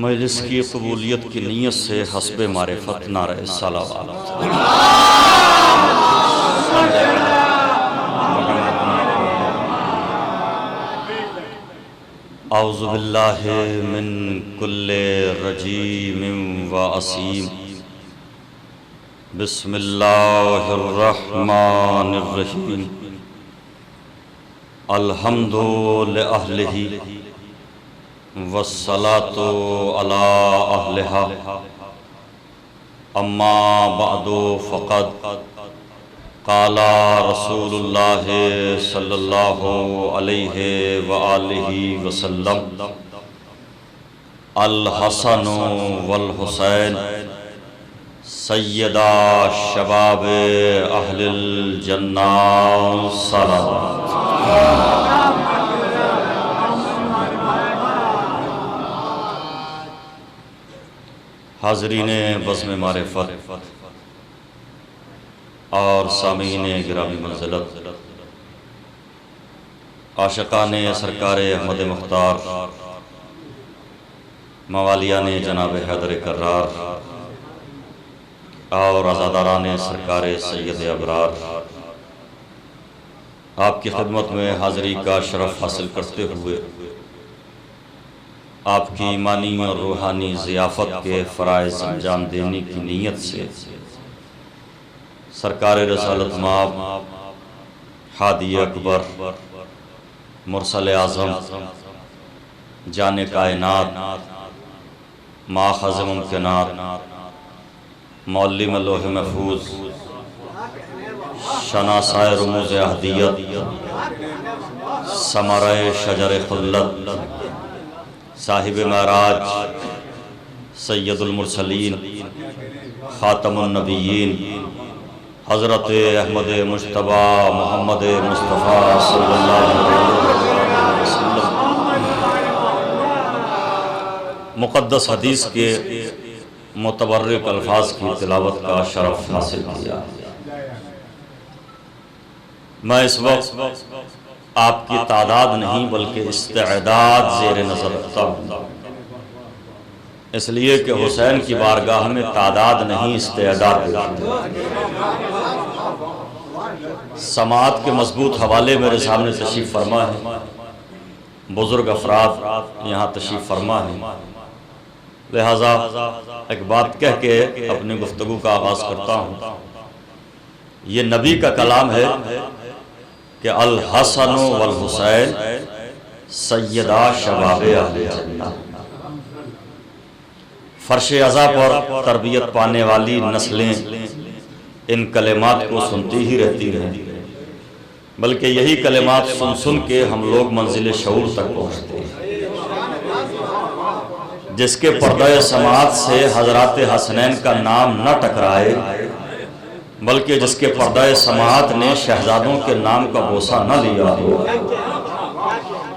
मजलिस की कबूलियत की नीयत से हस्बे मारिफत नारे सलावत। औज़ु बिल्लाहि मिन कुल्ले रजीमिन व असीम। बिस्मिल्लाहिर रहमानिर रहीम। अल्हम्दु लिअहलिही वस्सलातु अला अहलिहा। अम्मा बअदु फ़क़द क़ाला रसूलुल्लाह सल्लल्लाहु अलैहि व आलिहि वसल्लम अल हसन वल हुसैन सय्यदा शबाब अहलिल जन्नत सलावत। हाज़रीने बज़्म मारिफत और सामीने गिरामी मंज़िलत, आशिक़ाने सरकारे अहमद मुख्तार, मवालियाने जनाब हैदर कर्रार और आज़ादाराने सरकारे सैयद अबरार, आपकी खिदमत में हाज़री का शरफ़ हासिल करते हुए आपकी ईमानी और रूहानी ज़ियाफ़त के फ़राइज़ अंजाम देने की नीयत से सरकार रसालत माब हादी अकबर मुरसल आज़म जाने कायनात माख़ज़ मुमकिनात मौल्लिम लोह महफूज शनासाए रुमूज़ अहदियत समराए शजर खुल्लत साहिब महराज सैयदुल मुरसलीन ख़ातमुन नबिय्यीन हज़रत अहमद मुज्तबा मोहम्मद मुस्तफ़ा सल्लल्लाहु अलैहि वसल्लम मुक़द्दस हदीस के मुतबर्रिक अल्फाज की तिलावत का शरफ़ हासिल किया। मैं इस वक्त आपकी तादाद नहीं बल्कि इस्तेदाद ज़ेर नज़र रखता हूँ, इसलिए कि हुसैन की बारगाह में तादाद नहीं इस्तेदाद देखी। समात के मजबूत हवाले मेरे सामने तशरीफ़ फरमा है, बुज़ुर्ग अफराद यहाँ तशरीफ़ फरमा है, लिहाजा एक बात कह के अपनी गुफ्तगू का आगाज़ करता हूँ। ये नबी का कलाम है कि अल हसन वल हुसैन सय्यदा शबाब अहले जन्नत। फर्श अज़ा पर तरबियत पाने वाली नस्लें इन कलेमात को सुनती ही रहती हैं, बल्कि यही कलेमात सुन सुन के हम लोग मंजिल शऊर तक पहुँचते हैं। जिसके पर्दा समात से हज़रात हसनैन का नाम न टकराए, बल्कि जिसके पर्दा समात ने शहजादों के नाम का बोसा न लिया हो,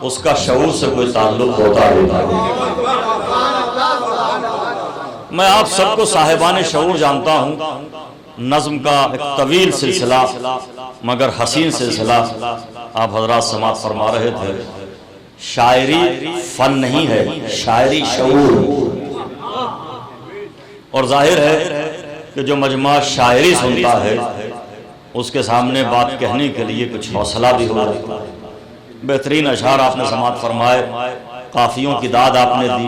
उसका शऊर से कोई ताल्लुक होता ही नहीं। मैं आप सबको साहिबान शऊर जानता हूँ। नज़्म का एक तवील सिलसिला मगर हसीन सिलसिला आप हज़रात समात फरमा रहे थे। शायरी फन नहीं है, शायरी शऊर। और जाहिर है कि जो मजमा शायरी सुनता है उसके सामने बात कहने के लिए कुछ हौसला भी हो जाता है। बेहतरीन अशार आपने समात फरमाए, काफ़ियों की दाद आपने दी,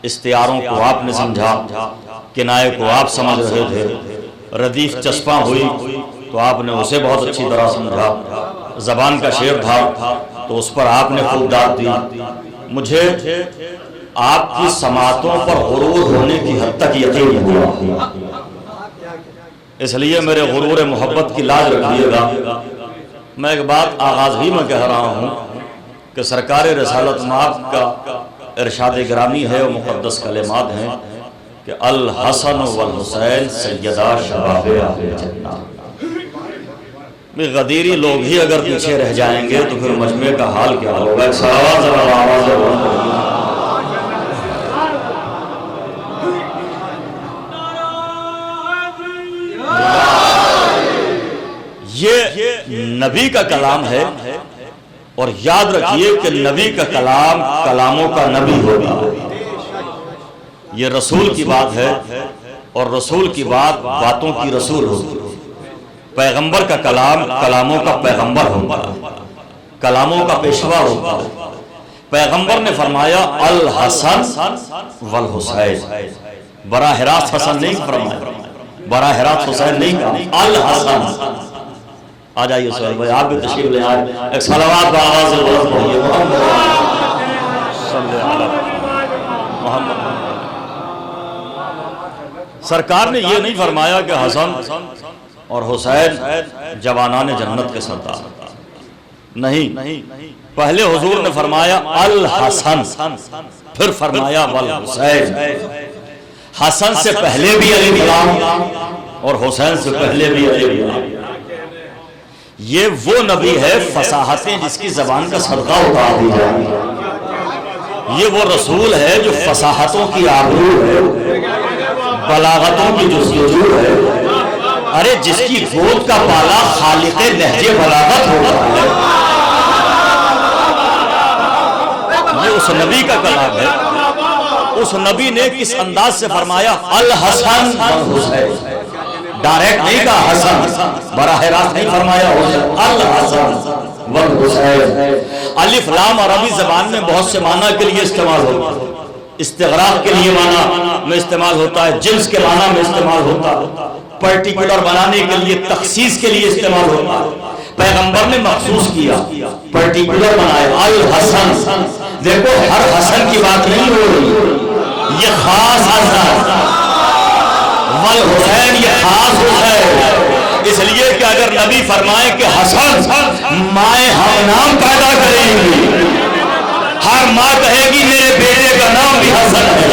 इस्तियारों को आपने समझा, किनाए को आप समझ रहे थे, रदीफ चस्पा हुई तो आपने उसे बहुत अच्छी तरह समझा, ज़बान का शेर था तो उस पर आपने खूब दाद दी। मुझे आपकी समातों पर गुरूर होने की हद तक यकीन हुआ, इसलिए मेरे गुरूर मोहब्बत की लाज रखिएगा। मैं एक बात आगाज़ ही में कह रहा हूँ कि सरकार रसालत माब का इरशाद गिरामी है और मुक़द्दस कलेमात हैं कि अल हसन वल हुसैन सय्यदा शबाब अहले जन्नत। गदीरी लोग ही अगर पीछे रह जाएंगे तो फिर मजमे का हाल क्या होगा। ये नबी का कलाम है और याद रखिए कि नबी का कलाम कलामों का नबी होगा। ये रसूल की बात है और रसूल की बात बातों की रसूल होती है। पैगंबर का कलाम कलामों का पैगंबर होता है, कलामों का पेशवा होता है। पैगंबर ने फरमाया अल हसन वल हुसैन, बराह रास्त हसन नहीं फरमाया, बराह रास्त हुसैन नहीं कहा, अल हसन। आ जाइए सोहेल भाई, आप भी तशरीफ ले आए, एक सलावत का आवाज़ से बोल पढ़िए मोहम्मद। सरकार ने ये नहीं फरमाया कि हसन और हुसैन जवानाने जन्नत के सरदार, नहीं, पहले हुजूर ने फरमाया अल हसन, फिर फरमाया वल हुसैन। हसन से पहले भी अली गुलाम और हुसैन से पहले भी अली गुलाम। ये वो नबी है फसाहतें जिसकी जबान का सदका उठा दी जाए। ये वो रसूल है जो फसाहतों की आबरू है, बलागतों की जुस्तजू है। अरे जिसकी गोद का पाला खालिक़े लहजे बलागत होता है, ये उस नबी का कलाम है। उस नबी ने किस अंदाज से फरमाया अल हसन वल हुसैन, डायरेक्ट नहीं कहा हसन, बराह रास्त नहीं फरमाया अल हसन वल हुसैन। अलिफ लाम अरबी जबान में बहुत से माना के लिए इस्तेमाल होता है, इस्तिग़राक़ के लिए माना में इस्तेमाल होता है, जिन्स के माना में इस्तेमाल होता है, पर्टिकुलर बनाने के लिए तखसीस के लिए इस्तेमाल होता है। पैगंबर ने मखसूस किया, पर्टिकुलर बनाया अल हसन। देखो हर हसन की बात नहीं हो रही, ये खास हसन। वल हुसैन, ये खास हुसैन। इसलिए कि अगर नबी फरमाए कि हसन माए हमनाम पैदा करेंगी, हर माँ कहेगी मेरे बेटे का नाम भी हसन है,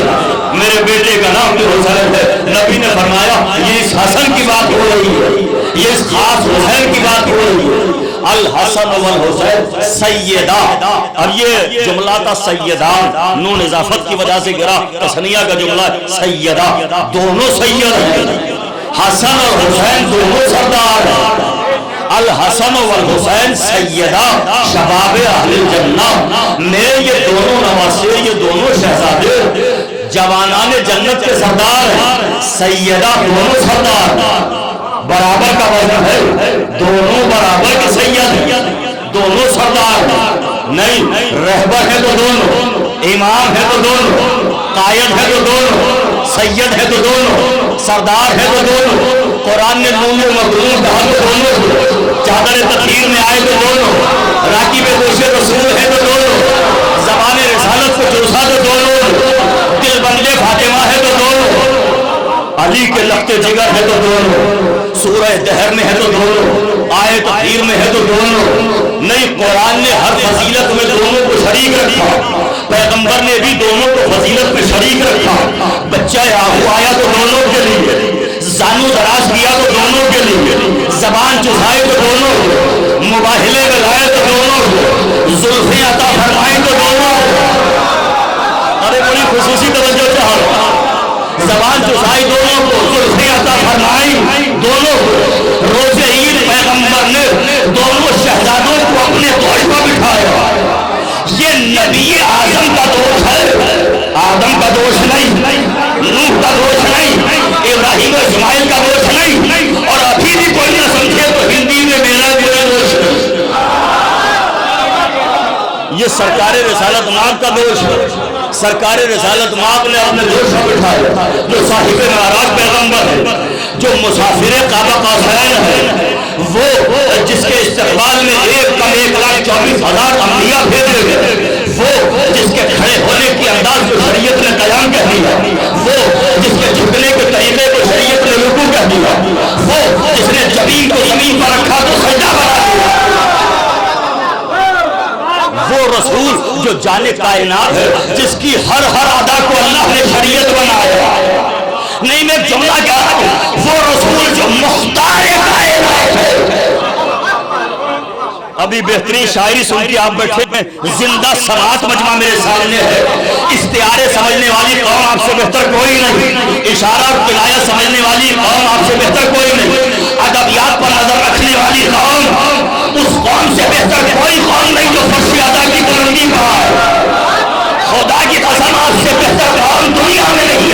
मेरे बेटे का नाम भी हुसैन है। नबी ने फरमाया ये इस हसन की बात हो रही है, ये इस खास हुसैन की बात हो रही है। अल हसन वल हुसैन सैयदा। अब ये जुमला था सैयदा, नून इजाफत की वजह से गिरा, तस्निया का जुमला सैयदा, दोनों सैयद हैं। हसन और हुसैन दोनों सरदार हैं। अल हसन वल हुसैन सैयदा शबाब अहलिल जन्नह, मेरे ये दोनों नवासे, ये दोनों शहजादे जवानाने जन्नत के सरदार हैं। सैयदा दोनों सरदार, बराबर का वजन है, दोनों बराबर के सैयद, दोनों सरदार नहीं। रहबर है तो दोनों, इमाम है तो दोनों, कायद है तो दोनों, सैयद है तो दोनों, सरदार है तो दोनों। कुरान ने दोनों मखलूक कहा तो दोनों, चादर तकदीर में आए तो दोनों, राकीब गोशे रसूल है तो दोनों, ज़बान रिसालत को चूसा तो दोनों, दिल बंदे फातिमा है तो दोनों, अली के लख्ते जिगर है तो दोनों, सूरह दहर में है तो दोनों, आए तकदीर में है तो दोनों। नहीं, कुरान ने हर फजीलत में दोनों को शरीक रखा, पैगंबर ने भी दोनों को फजीलत में शरीक रखा। बच्चा याहू आया तो दोनों के लिए, जानू दराज किया तो दोनों के लिए, जबान चुसाए तो दोनों को, मुबाहिले लगाए तो दोनों को, जुल्फे अता फरमाए तो दोनों को। अरे बड़ी खुसूसी तवज्जो चाहो, जबान चुसाई दोनों को, जुल्फे अता फरमाई दोनों को। रोज़े ईद पैगंबर ने दोनों शहजादों को अपने तौर पर बिठाया। ये नबी आजम का दोष है, आदम का दोष नहीं, नूह का दोष नहीं, इब्राहिम इस्माइल का दोष नहीं। और अभी भी कोई ना समझे तो हिंदी में मेरा दोष है, ये सरकार रिसालत माब का दोष है। सरकार रिसालत माब ने अपने दोष पर बिठाया, जो साहिब नाराज पैगंबर है, जो मुसाफिर काबा कौसैन है, वो जिसके इस्तकबाल में 1,24,000 अंबिया भेजे गए, वो जिसके खड़े होने की अंदाज को शरीयत ने कयाम कह दिया, वो जिसके झुकने के तरीके को शरीयत ने रुकू कह दिया, वो जिसने जमीन को जमीन पर रखा तो सजदा बना दिया, वो रसूल जो जाने कायनात है, जिसकी हर अदा को अल्लाह ने शरीयत बनाया। नहीं, मैं जुमला क्या, वो रसूल जो मुख्तार कायनात है। अभी बेहतरीन शायरी सुन के आप बैठे में, जिंदा समात मजमा मेरे सामने है। इस्तियारे समझने वाली कौम आपसे बेहतर कोई नहीं, इशारा और किनाया समझने वाली कौम आपसे बेहतर कोई नहीं, अदबियात पर नजर रखने वाली कौम, उस कौम से बेहतर कोई कौम नहीं जो फर्श अदा की बुलंदी पाए। खुदा की कसम, आपसे बेहतर कौम दुनिया में नहीं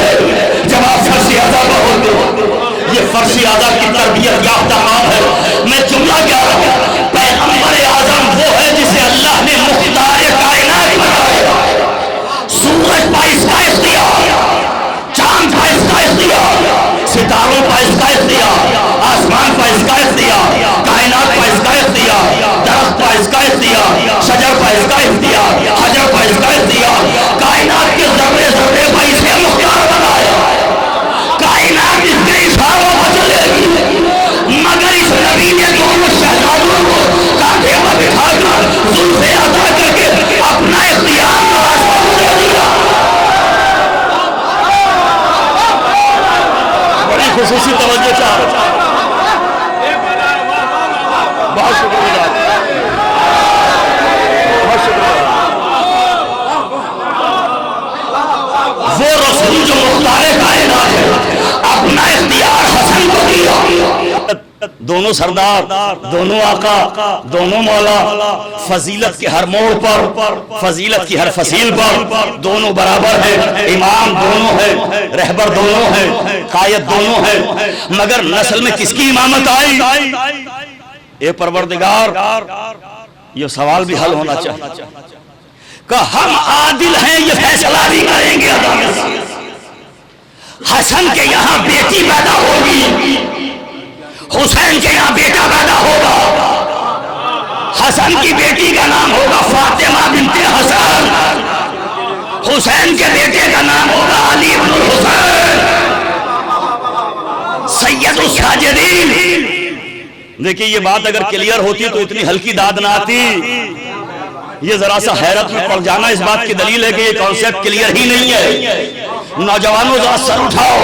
रसूल जो मुख्तार कायनात है अपना इख्तियार हसन को दिया। दोनों सरदार, दोनों आका, दोनों मौला, फजीलत के हर मोड़ पर, फजीलत की हर फसील पर दोनों बराबर है। इमाम दोनों है, रहबर दोनों है, कायद दोनों है, मगर नस्ल में किसकी इमामत आई? ए परवरदिगार, ये सवाल भी हल होना चाहिए कि हम आदिल हैं, ये फैसला भी करेंगे अदालत। हसन के यहाँ बेटी पैदा होगी, हुसैन के यहाँ बेटा पैदा होगा। हसन की बेटी का नाम होगा फातिमा बिन्ते हसन, हुसैन के बेटे का नाम होगा अली इब्नुल हुसैन सैयदुस साजिदीन। देखिए ये बात अगर क्लियर होती तो इतनी हल्की दाद ना आती। ये जरा सा हैरत में पड़ जाना इस बात की दलील है कि ये कॉन्सेप्ट क्लियर ही नहीं है। नौजवानों जरा सर उठाओ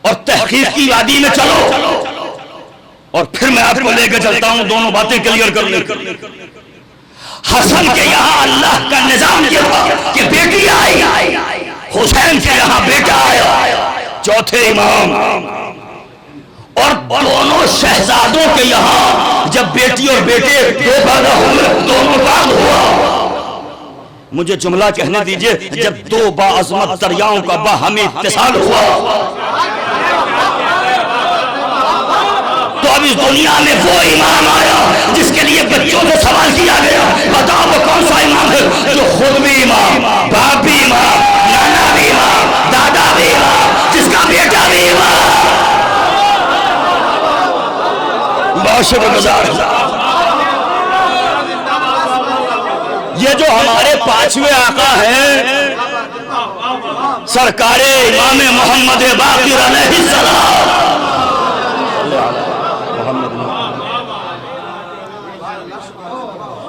और तहकीक की वादी में चलो, और फिर मैं आपको लेकर चलता हूं दोनों बातें क्लियर करने। हसन के यहाँ अल्लाह का निजाम ये था कि बेटी आई, हुसैन के यहाँ बेटा आया, चौथे इमाम। और दोनों शहजादों के यहाँ जब बेटी और बेटे दो पैदा हुए, दोनों बाग हुआ। मुझे जुमला कहने दीजिए, जब दो बाअज़मत दरियाओं का बाहमी इत्तिसाल हुआ तो अब इस दुनिया में वो इमाम आया जिसके लिए बच्चों से सवाल किया गया, बताओ वो कौन सा इमाम है जो खुद भी इमाम, बाप भी इमाम, नाना भी इमाम, दादा भी इमाम, जिसका बेटा भी इमाम। बहुत शुक्रगुजार। ये जो हमारे पांचवें आका हैं सरकारे इमाम मोहम्मद बाक़िर अलैहिस्सलाम,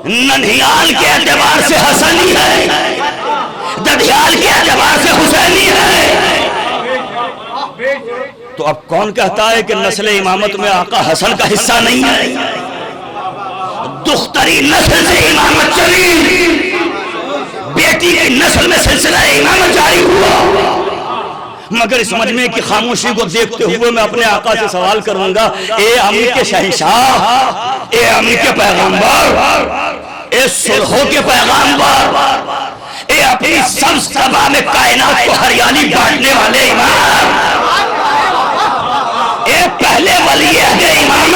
ननिहाल के एतबार से हसनी है, ददियाल के एतबार से हुसैनी है। तो अब कौन कहता है कि नस्ल इमामत में आका हसन का हिस्सा नहीं है? दुख्तरी नस्ल से इमामत चली, बेटी की नस्ल में सिलसिला इमामत जारी हुआ। मगर इस मजमे की खामोशी को देखते हुए मैं अपने आका से सवाल करूंगा, ए अमी के शहंशाह, ए अमी के पैगंबर, ए सुलहों के पैगंबर, ए अपनी सब सभा में कायनात को हरियाली बांटने वाले इमाम, ए पहले वली अहद इमाम,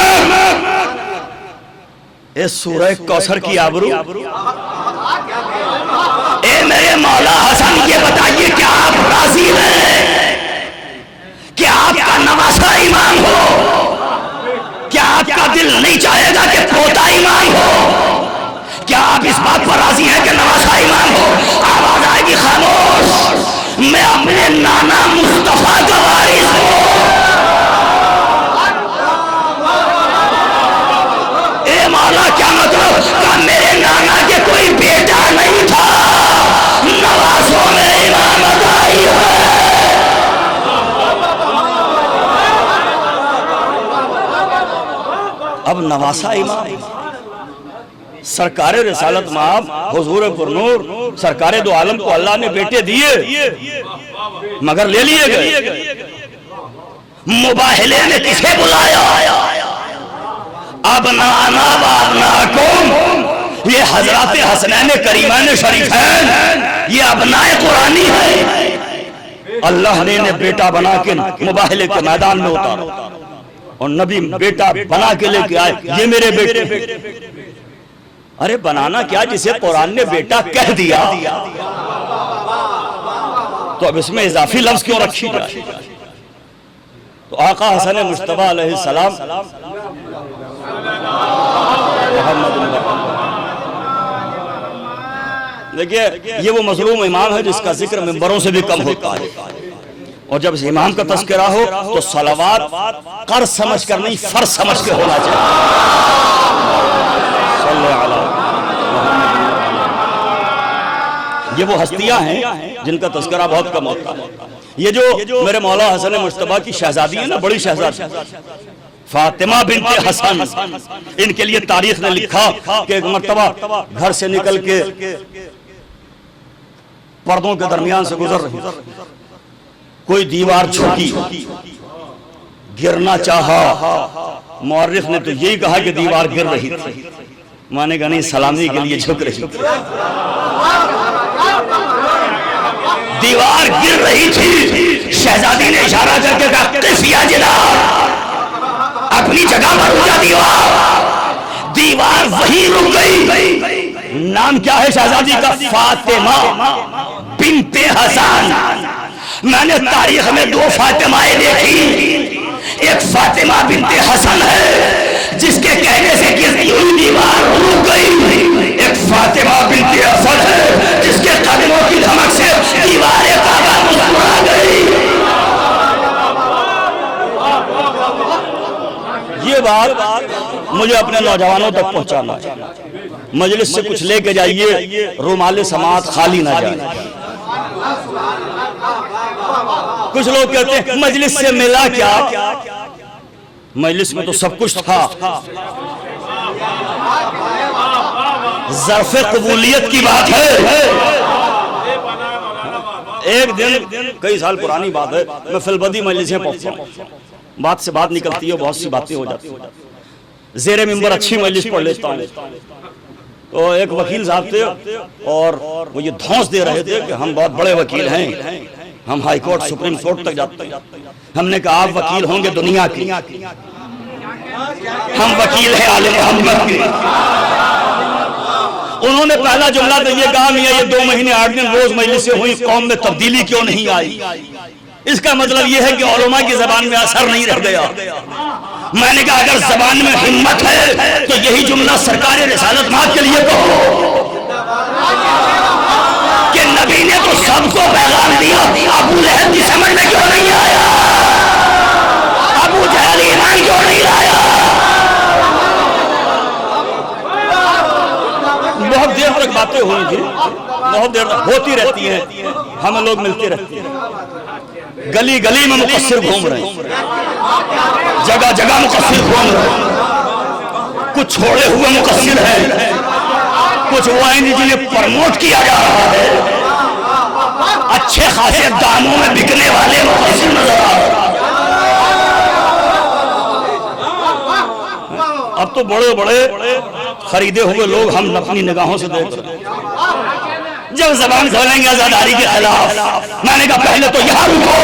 ए सूरह कौसर की आबरू, ए मेरे मौला हसन, ये बताइए क्या आप राजी हैं कि आपका नवासा इमाम हो? क्या आपका दिल नहीं चाहेगा कि पोता इमाम हो? क्या आप इस बात पर राजी हैं कि नवासा इमाम हो? आवाज आएगी खामोश, मैं अपने नाना मुस्तफा का वारिस हूं। ए मौला क्या मतलब का मेरे नाना के कोई बेटा नहीं था, नवासों में इमामत आई है। अब नवासा इमाम सरकारे रिसालत माब हुजूर पुरनूर सरकारे दो आलम को अल्लाह ने बेटे दिए मगर ले लिए गए। मुबाहिले में किसे बुलाया? अब नाना बाबनाकुम, ये हजरत हसनैन करीमैन शरीफैन, ये अबनाए कुरानी है। अल्लाह ने इन्हें बेटा बना के मुबाहिले के मैदान में उतारा और नबी बेटा बना के लेके आए, ये मेरे बेटे। अरे बनाना क्या, जिसे कुरान ने बेटा कह दिया तो अब इसमें इजाफी लफ्ज क्यों रखी जाए? तो आका हसन मुस्तफा अलैहिस्सलाम देखिए ये वो मजलूम इमाम है जिसका जिक्र मिंबरों से भी कम होता है, और जब इस इमाम का तज़किरा हो तो सलावात कर समझ कर नहीं फर्ज समझ के होना चाहिए। ये वो हस्तियां हैं जिनका तज़किरा बहुत कम होता है। ये जो मेरे मौला हसन मुस्तफा की शहजादी है ना, बड़ी शहजादी फातिमा बिन्ते हसन, इनके लिए तारीख ने लिखा कि एक मर्तबा घर से निकल के पर्दों के दरमियान से गुजर रही, कोई दीवार झुकी, गिरना चाहा। मुअर्रिख ने तो यही कहा कि दीवार गिर रही थी, माने का नहीं, सलामी के लिए झुक रही थी। दीवार गिर रही थी, शहजादी ने इशारा करके कहा किफिया जिला, अपनी जगह पर रुक जा दीवार। दीवार वहीं रुक गई। नाम क्या है शहजादी का? फातिमा बिन्ते हसन। मैंने तारीख में 2 फातिमाएं देखी, एक फातिमा बिन्ते हसन है जिसके कहने से गिरती हुई दीवार रुक गई, एक फातिमा बिन्ते हसन है जिसके कदमों की धमक से दीवारें काबा मुस्कुरा गई। ये बात मुझे अपने नौजवानों तक पहुंचाना है। मजलिस से कुछ लेके जाइए, रुमाले समात खाली ना जाए। कुछ लोग कहते हैं मजलिस से मिला क्या? मजलिस में तो सब कुछ था। ज़र्फ़े कबूलियत की बात है। एक दिन, कई साल पुरानी बात है, मैं फिलबदी मजलिसें पहुंचा हूं, बात से बात निकलती है, बहुत सी बातें हो जाती है, ज़ेरे मिंबर अच्छी मजलिस पढ़ लेता हूं। तो एक वकील साहब थे और वो ये धौंस दे रहे थे कि हम बहुत बड़े वकील हैं, हम हाई कोर्ट सुप्रीम कोर्ट तक जाते हैं। हमने कहा आप वकील होंगे दुनिया की, हम वकील हैं आले मोहम्मद के। उन्होंने पहला जुमला तो ये कहा, मियां ये 2 महीने 8 दिन रोज मजलिसें हुई, कौम में तब्दीली क्यों नहीं आई? इसका मतलब यह है कि उलमा की जबान में असर नहीं रह गया। मैंने कहा अगर जबान में हिम्मत है तो यही जुमला सरकार रिसालत मात के लिए कहो कि नबी ने तो सबको पैगाम दिया, अबू लहब की समझ में क्यों नहीं आया? अबू जहल ईमान क्यों नहीं लाया? बहुत देर तक बातें हुई थी, बहुत देर तक होती रहती हैं, हम लोग मिलते रहते हैं। गली गली में मुकस्सिर घूम रहे हैं, जगह जगह मुकस्सिर घूम रहे हैं। कुछ छोड़े हुए मुकस्सिर हैं, कुछ वो हैं जिन्हें प्रमोट किया जा रहा है, अच्छे खासे दामों में बिकने वाले मुकस्सिर नजर आ रहे हैं। अब तो बड़े बड़े खरीदे हुए लोग हम अपनी निगाहों से देख रहे हैं। जब जबान खोलेंगे आजादारी के खिलाफ, मैंने कहा पहले तो यहाँ रुको,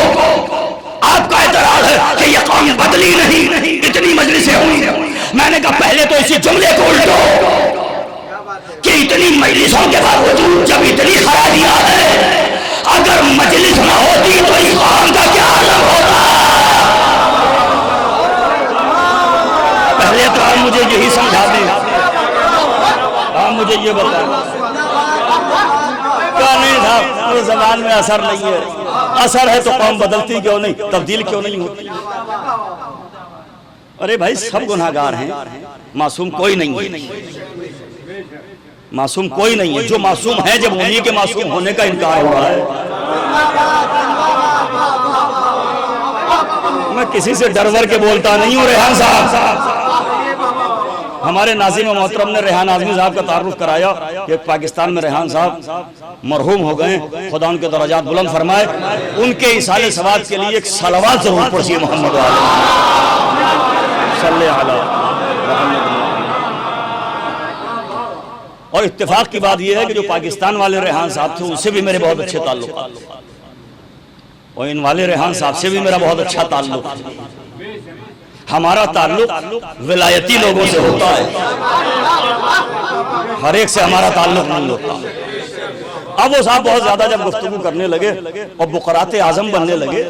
आपका एतराज है कि ये कौम बदली नहीं, इतनी मजलिसें हुई। मैंने कहा पहले तो इसी जुमले को उल्टो कि इतनी मजलिसों के बावजूद जब इतनी खराबियां है, अगर मजलिस ना होती तो इस कौम का क्या आलम होता? पहले तो आप मुझे यही समझा दें, आप मुझे ये बताएं। क्या नहीं था, वो जबान में असर नहीं है, असर है तो कौम बदलती क्यों नहीं, तब्दील क्यों नहीं होती? अरे भाई सब गुनाहगार हैं, मासूम कोई नहीं है, मासूम कोई नहीं है। जो मासूम है जब उन्हीं के मासूम होने का इनकार हो रहा है। मैं किसी से डर वर के बोलता नहीं हूँ। रेहान साहब, हमारे नाज़िम मोहतरम ने रेहान आज़मी साहब का तारुफ कराया कि पाकिस्तान में रेहान साहब मरहूम हो गए, खुदा उनके दर्जात बुलंद फरमाए। उनके इसाले सवाब के लिए एक सलवात जरूर पढ़िए मोहम्मद सल्लल्लाहु अलैहि। और इत्तेफाक की बात यह है कि जो पाकिस्तान वाले रेहान साहब थे उनसे भी मेरे बहुत अच्छे ताल्लुक, और इन वाले रेहान साहब से भी मेरा बहुत अच्छा ताल्लुक। हमारा ताल्लुक विलायती लोगों से होता है, हर एक से हमारा ताल्लुक नहीं होता। अब वो साहब बहुत ज्यादा जब गुफ्तगू करने लगे और बुकराते आजम बनने लगे,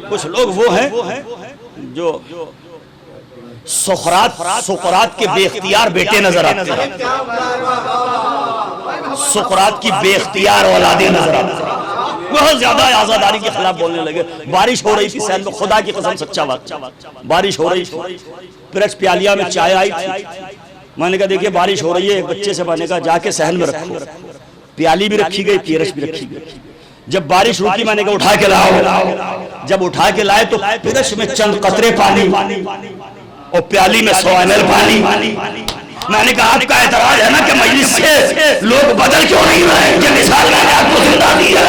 कुछ लोग वो हैं जो सुकरात के बेख्तियार बेटे नजर आते हैं, सुकरात की बेख्तियार औलादे नजर आती हैं। बहुत ज्यादा आजादारी के खिलाफ बोलने लगे। बारिश हो रही थी सहन में, खुदा की कसम सच्चा बात, बारिश हो रही थी, फिर प्यालिया में चाय आई थी। मैंने कहा देखिए बारिश हो रही है, एक बच्चे से मैंने कहा जाके सहन में रखो। प्याली भी रखी गई, पिरस भी रखी गई। जब बारिश रुकी मैंने कहा उठा के लाओ। जब उठा के लाए तो पिरस में चंद कतरे पानी और प्याली में 100 ml पानी। मैंने कहा आपका एतराज है ना कि मजलिस से लोग बदल क्यों नहीं रहे? ये मिसाल मैंने आपको जिंदा दी है।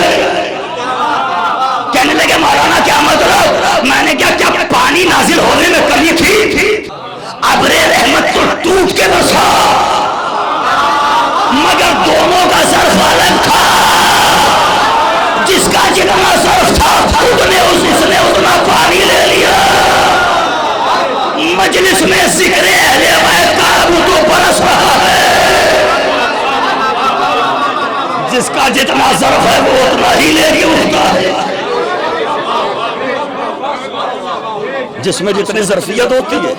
कहने लगे मौलाना क्या मतलब? मैंने क्या पानी नाजिल होने में कमी थी? अबरे रहमत तो टूट के बसा, मगर दोनों का सर्फ अलग था। जिसका जितना सर्फ था उसने उतना पानी ले लिया। मजलिस में जिक्र अहले बैत का तो बरस रहा है। जिसका जितना सर्फ है वो उतना ही लेके उठता है। जिसमें जितनी ज़र्फियत होती है।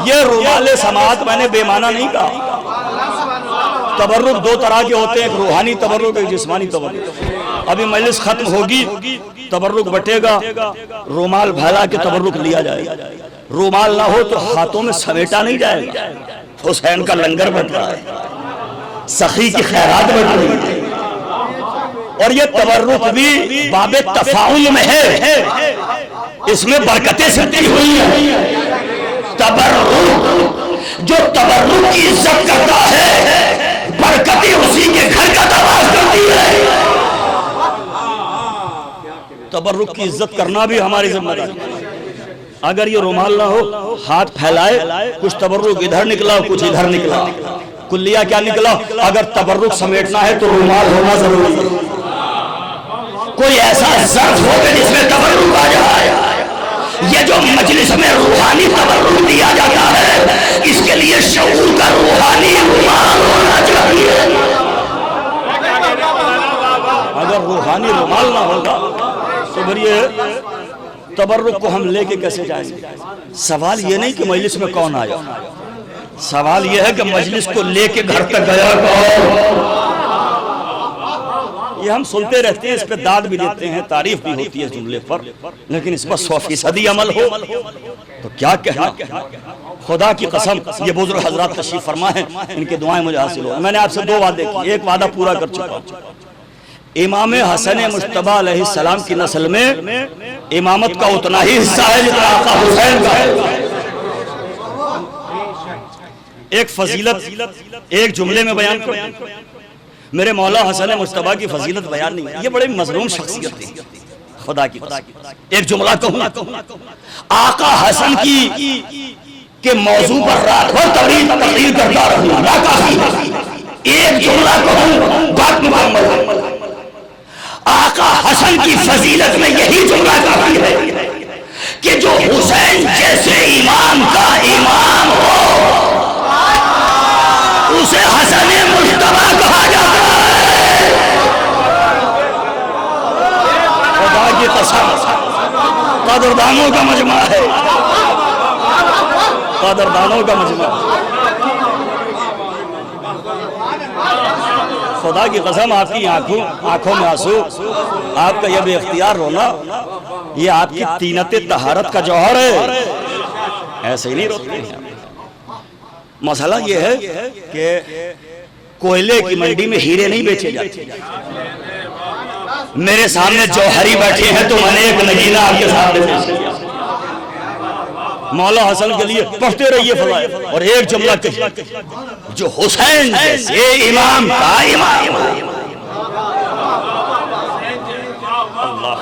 ये रुमाले समात मैंने बेमाना नहीं कहा। तबर्रुक दो तरह के होते हैं, एक रूहानी तबर्रुक, एक जिस्मानी तबर्रुक। अभी मजलिस खत्म होगी, तबर्रुक बटेगा, रुमाल फैला के तबर्रुक लिया जाएगा। रुमाल ना हो तो हाथों में समेटा नहीं जाएगा। हुसैन का लंगर बट रहा है, सखी की खैरात बट रही है, और ये तबर्रुक भी बाबे तफाउल में है। इसमें बरकतें सिद्धि हुई है। तबर्रुक जो तबर्रुक की इज्जत करता है, बरकतें उसी के घर का तवाज़ करती है। तबर्रुक की इज्जत करना भी हमारी जिम्मेदारी है। अगर ये रुमाल ना हो, हाथ फैलाए, कुछ तबर्रुक इधर निकला कुछ इधर निकला, कुल्लिया क्या निकला? अगर तबर्रुक समेटना है तो रुमाल होना जरूरी है। कोई ऐसा ज़र्फ होगा जिसमें तबर्रुक आ जाए। ये जो मजलिस में रूहानी तबर्रुक दिया जाता है, इसके लिए शऊर का रूहानी रुमाल होना चाहिए। अगर रूहानी रुमाल ना होगा तो फिर ये तबर्रुक को हम लेके कैसे जाएंगे? सवाल ये नहीं कि मजलिस में कौन आया, सवाल ये है कि मजलिस को लेके घर तक गया कौन। ये हम सुनते रहते हैं, इस पे दाद भी देते हैं, तारीफ भी होती है इस जुमले पर, लेकिन इस पर 100% अमल हो तो क्या कहना। खुदा की कसम, ये बुजुर्ग हजरात तशरीफ फरमा है, इनकी दुआएं मुझे हासिल हो। मैंने आपसे 2 वादे किए, एक वादा पूरा कर चुका हूं। इमाम हसन मुश्तबा अलैहिस्सलाम की नस्ल में इमामत का उतना ही हिस्सा है जितना आका हुसैन का है। एक फजीलत एक जुमले में बयान कर, मेरे मौला हसन मुश्तबा की फजीलत बयान नहीं, ये बड़े मजलूम शख्सियत थी खुदा की। एक जुमला कहूं, आका हसन की के मौजू पर रात भर तकरीर करता रहूं। एक जुमला कहूं, बात मुकम्मल। आका हसन की फजीलत में यही जुमला काफी है कि जो हुसैन जैसे इमाम का इमाम हो उसे हसन मुश्तबा कहा जाता है। खुदा की कसम, कदरदानों का मजमा है, कदरदानों का मजमा। खुदा की कसम, आपकी आंखों में आंसू, आपका यह बेख्तियार रोना, ये आपकी तीनते तहारत का जौहर है। ऐसे ही नहीं रोते हैं। मसला ये है कि कोयले की मंडी में हीरे नहीं बेचे जाते। मेरे सामने जौहरी बैठे हैं तो मैंने एक नगीना आपके सामने पेश किया। मौला हसन के लिए पढ़ते रहिए फजाइल, और एक जुमला कहिए, जो हुसैन जैसे इमाम का इमाम। अल्लाह,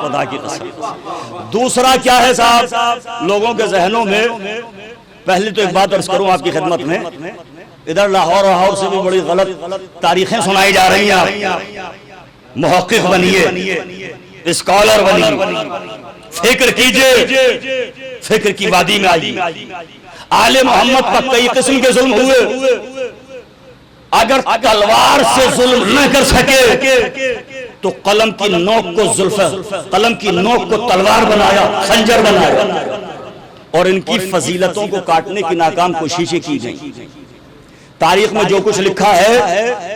खुदा की कसम। दूसरा क्या है साहब, लोगों के जहनों में, पहले तो एक बात अर्ज करूं आपकी खिदमत में, इधर लाहौर से भी बड़ी गलत तारीखें सुनाई जा रही हैं। मुहक्किक बनिए, स्कॉलर बनिए, फिक्र कीजिए, फिक्र की वादी में आइए। आले मोहम्मद पर कई किस्म के जुल्म हुए। अगर तलवार से जुल्म न कर सके तो कलम की नोक को जुल्फ, कलम की नोक को तलवार बनाया, खंजर बनाया, और इनकी फजीलतों को काटने की नाकाम कोशिशें की गई। तारीख में जो कुछ लिखा है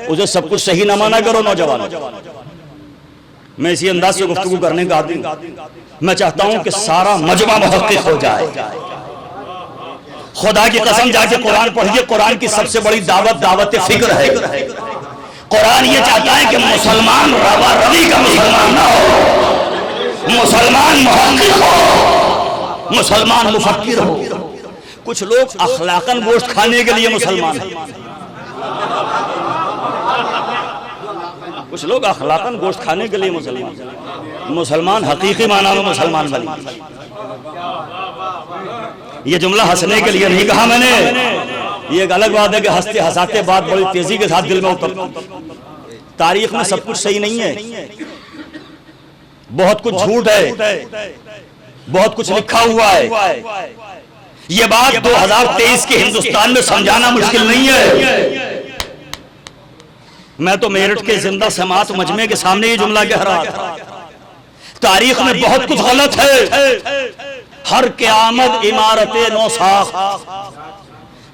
उसे सब कुछ सही न माना करो नौजवानों। मैं इसी अंदाज से गुफ्तगू करने का आदमी, मैं चाहता हूं कि सारा मजमा मुहक्किक हो जाए। खुदा की कसम, जाके कुरान पढ़िए। कुरान की सबसे बड़ी दावत फिक्र है। कुरान ये चाहता है कि मुसलमान रवा रवी का मुसलमान ना हो, मुसलमान मुहक्किक हो, मुसलमान मुफक्किर हो। कुछ लोग अखलाकन गोश्त खाने के लिए मुसलमान हैं, कुछ लोग अखलाकन गोश्त खाने के लिए मुसलमान। मुसलमान हकीकी माना में मुसलमान बने। ये जुमला हंसने के लिए नहीं कहा मैंने, ये एक अलग बात है कि हंसते हंसाते बात बड़ी तेजी के साथ दिल में उतर। तारीख में सब कुछ सही नहीं है, बहुत कुछ झूठ है, बहुत कुछ लिखा हुआ है। ये बात 2023 के हिंदुस्तान में समझाना मुश्किल नहीं है। मैं तो मेरठ के जिंदा समात मजमे के सामने ये जुमला कह रहा था। तारीख में बहुत कुछ गलत है। हर क़यामत इमारतें नौ साख,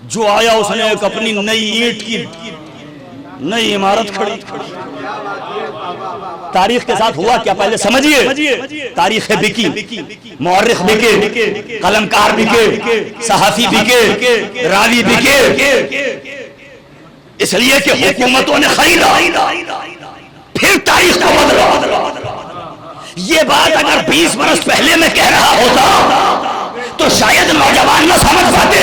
जो आया उसने एक अपनी नई ईंट की नई इमारत खड़ी। तारीख के साथ हुआ क्या पहले समझिए। तारीख बिकी, मुअर्रिख बिके, कलमकार बिके, सहाफी बिके, रावी बिके, इसलिए कि हुकूमतों ने खरीदा, फिर तारीख को बदला। ये बात अगर 20 बरस पहले मैं कह रहा होता तो शायद नौजवान न समझ पाते।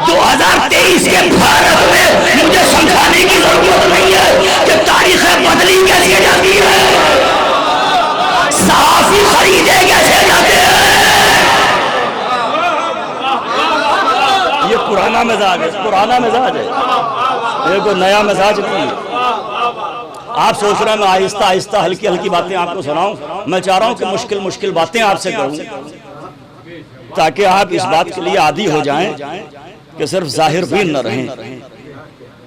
2023 के भारत में मुझे समझाने की जरूरत नहीं है कि तारीखें बदली कैसे जाती है, सहाफी खरीदे कैसे जाते हैं। ये पुराना मिजाज है, पुराना मिजाज है, ये कोई नया मिजाज नहीं है। आप सोच रहे हैं मैं आहिस्ता आहिस्ता हल्की हल्की बातें आपको सुनाऊं। मैं चाह रहा हूं कि मुश्किल मुश्किल बातें आपसे कहूं ताकि आप इस बात के लिए आदी हो जाएं कि सिर्फ जाहिर भी न रहें।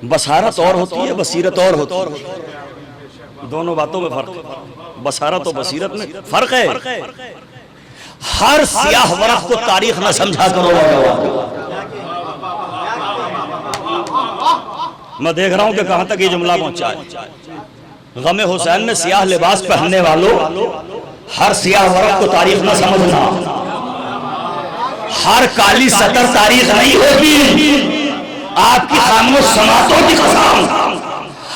बसारत और होती है, बसीरत और होती है, दोनों बातों में फर्क है। बसारत और बसीरत में फर्क है। हर सियाह वरख को तारीख न समझा करो। मैं देख रहा हूं कि कहां तक ये जुमला पहुंचा है। गमे हुसैन में सियाह लिबास पहनने वालों, हर सियाह वरख को तारीख न समझना। हर काली सतर तारीख नहीं होगी, आपकी खामोश समातों की कसम।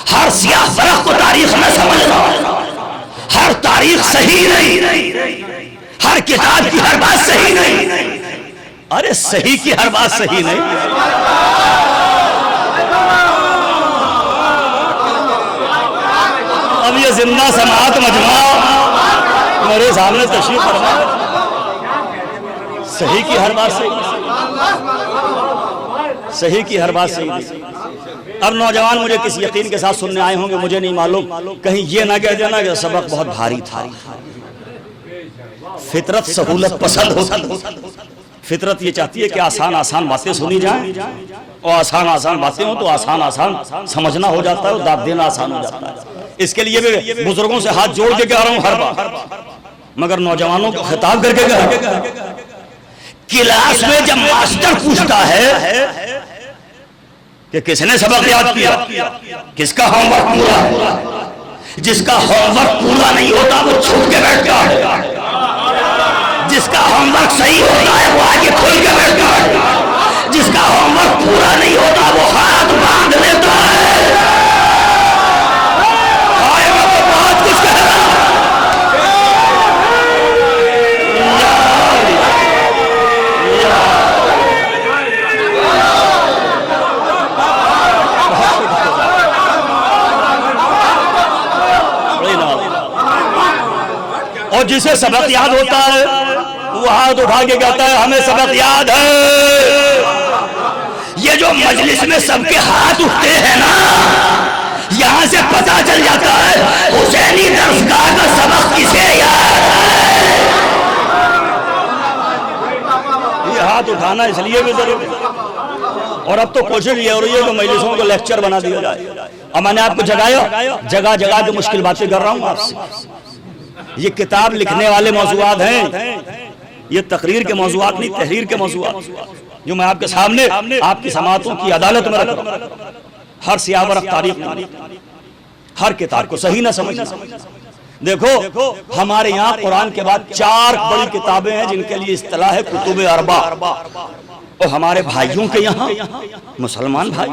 हर सियाह वरख को तारीख न समझना। हर तारीख सही नहीं, हर किताब की हर बात सही नहीं। अरे सही की हर बात सही नहीं। अब ये जिंदा समात मजमा मेरे सामने तशरीफ फरमा, सही की हर बात सही, सही की हर बात सही नहीं। अब नौजवान मुझे किस यकीन के साथ सुनने आए होंगे मुझे नहीं मालूम, कहीं ये ना कह देना कि सबक बहुत भारी था। फितरत सहूलत पसंद होती, फितरत ये चाहती है कि आसान आसान बातें सुनी जाएं, और आसान आसान बातें हो तो आसान आसान समझना हो जाता है और दाद देना आसान हो जाता है। इसके लिए भी बुजुर्गों से हाथ जोड़ के कह रहा हूं हर बार, मगर नौजवानों को खिताब करके कह रहा हूं। क्लास में जब मास्टर पूछता है कि किसने सबक याद किया, किसका होमवर्क पूरा है, जिसका होमवर्क पूरा नहीं होता वो छुप के बैठता है, जिसका होमवर्क सही होता है वो आगे खोल के बैठता है, जिसका होमवर्क पूरा नहीं होता वो हाथ बांध लेता है। मैं तो बहुत कुछ कह रहा हूं। और जिसे सबक याद होता है वो हाथ उठा के कहता है हमें सबक याद है। ये जो मजलिस में सबके हाथ उठते हैं ना, यहां से पता चल जाता है हुसैनी दरसगाह का सबक किसे याद है। ये हाथ उठाना इसलिए भी जरूरी है। और अब तो कोशिश ये हो रही है कि मजलिसों को लेक्चर बना दिया जाए। और मैंने आपको जगाया, जगह जगह की मुश्किल बातें कर रहा हूं आपसे। ये किताब लिखने वाले मौजूआत हैं, ये तकरीर के मौजूआत नहीं, तहरीर के मौजूआत जो मैं आपके सामने आपकी समातों की अदालत में रख रहा हूं। हर सियावरक तारीख में हर किताब को सही ना समझना। देखो हमारे यहाँ कुरान के बाद 4 बड़ी किताबें हैं जिनके लिए इस्तिलाह है कुतुब अरबा, और हमारे भाइयों के यहाँ मुसलमान भाई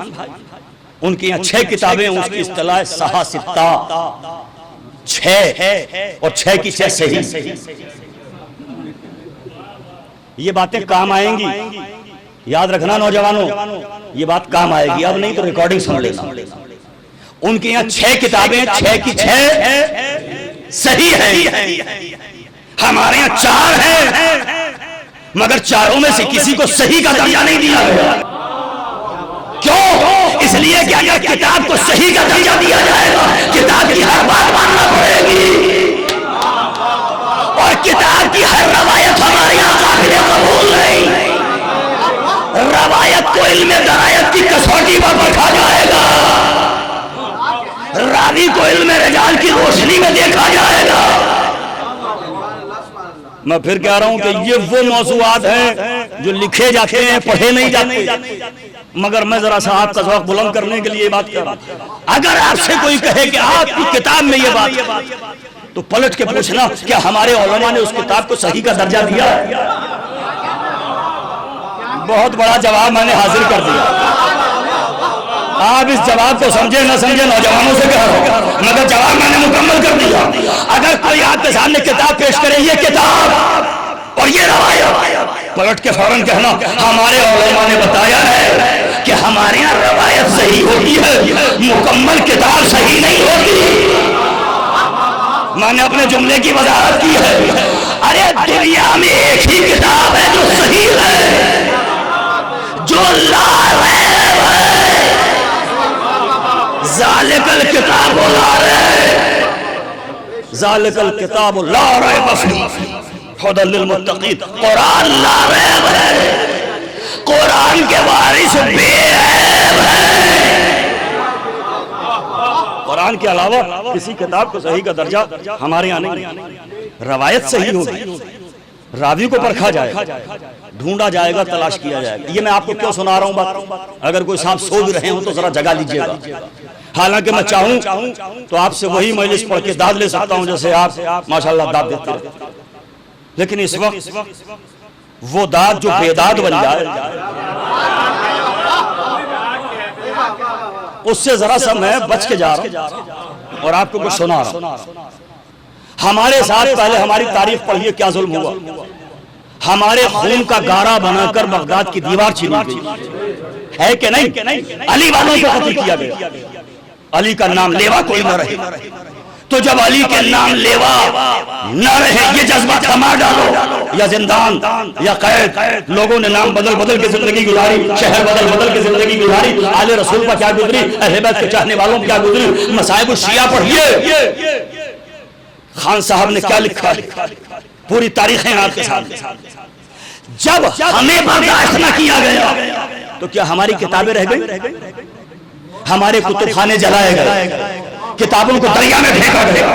उनके यहाँ 6 किताबें, उसकी इस्तिलाह है सहा सित्ता, 6 और 6 की 6 सही। ये बातें काम आएंगी, याद रखना नौजवानों, ये बात काम आएगी। अब नहीं तो रिकॉर्डिंग सुन लेना। उनके यहाँ 6 किताबें, 6 की 6 सही है, हमारे यहाँ 4 है, मगर चारों में से किसी को सही का दर्जा नहीं दिया गया। क्यों? इसलिए कि अगर किताब को सही का दर्जा दिया जाएगा, किताब की हर बात मानना पड़ेगी, और किताब की हर रवायत हमारे यहाँ काबिल कबूल नहीं। रवायत को इल्मे दरायत की कसौटी पर परखा जाएगा, रावी को इल्मे रिजाल की रोशनी में देखा जाएगा। मैं फिर कह रहा हूं कि ये वो मौजूआत हैं जो लिखे जाते हैं, पढ़े नहीं जाते। मगर मैं जरा सा आपका ज़ौक़ बुलंद करने के लिए बात कर रहा हूं। अगर आपसे कोई कहे कि आपकी किताब में ये बात, तो पलट के पूछना क्या हमारे उलमा ने उस किताब को सही का दर्जा दिया? बहुत बड़ा जवाब मैंने हाजिर कर दिया। आप इस जवाब को समझे न समझे, नौजवानों से कह रहा हूं, मगर जवाब मैंने मुकम्मल कर दिया। अगर कोई आपके सामने किताब पेश करे, ये किताब और ये रवायत, पलट के फौरन कहना हमारे उलमा ने बताया है कि हमारे यहाँ रवायत सही होती है, मुकम्मल किताब सही नहीं होती। मैंने अपने जुमले की वजाहत की है। अरे दुनिया में एक ही किताब है जो सही है, जो ला रैब है, ज़ालिकल किताब ला रैब, ज़ालिकल किताब ला रैब फीह हुदल लिल मुत्तकीन। कुरान ला रैब है, कुरान के वारिस बेऐब है। कुरान के अलावा किसी किताब को सही का दर्जा हमारे यहाँ नहीं। रवायत सही होगी, रावी को परखा जाएगा, ढूंढा जाएगा, तलाश किया जाएगा। ये मैं आपको क्यों सुना रहा हूँ बात? अगर कोई साहब सो भी रहे हो तो जरा जगा लीजिएगा। हालांकि मैं चाहूं तो आपसे वही मजलिस पढ़ के दाद ले सकता हूं जैसे आप माशाल्लाह दाद देते हैं, लेकिन इस वक्त वो दाद जो बेदाद बन जाए, उससे जरा सा मैं बच के जा रहा हूं और आपको कुछ सुना रहा हूं। हमारे साथ पहले हमारी तारीख पढ़िए, क्या जुल्म हुआ। हमारे खून का गारा बनाकर बगदाद की दीवार छीनी गई, है कि नहीं? अली वालों को कत्ल किया गया, अली का नाम लेवा कोई न रहे। तो जब अली के नाम लेवा न रहे, ये जज्बा थमा डालो या जिंदान या कैद। लोगों ने नाम बदल बदल के जिंदगी गुजारी, शहर बदल बदल के जिंदगी गुजारी। आले रसूल पर क्या गुजरी, अहले बैत के चाहने वालों पर क्या गुजरी। मसाइब शिया पढ़िए, खान साहब ने क्या लिखा, पूरी तारीखें आपके सामने। जब हमें बर्दाश्त न किया गया तो क्या हमारी किताबें रह गई? हमारे कुतुबखाने जलाए गए, किताबों को दरिया में फेंका गया।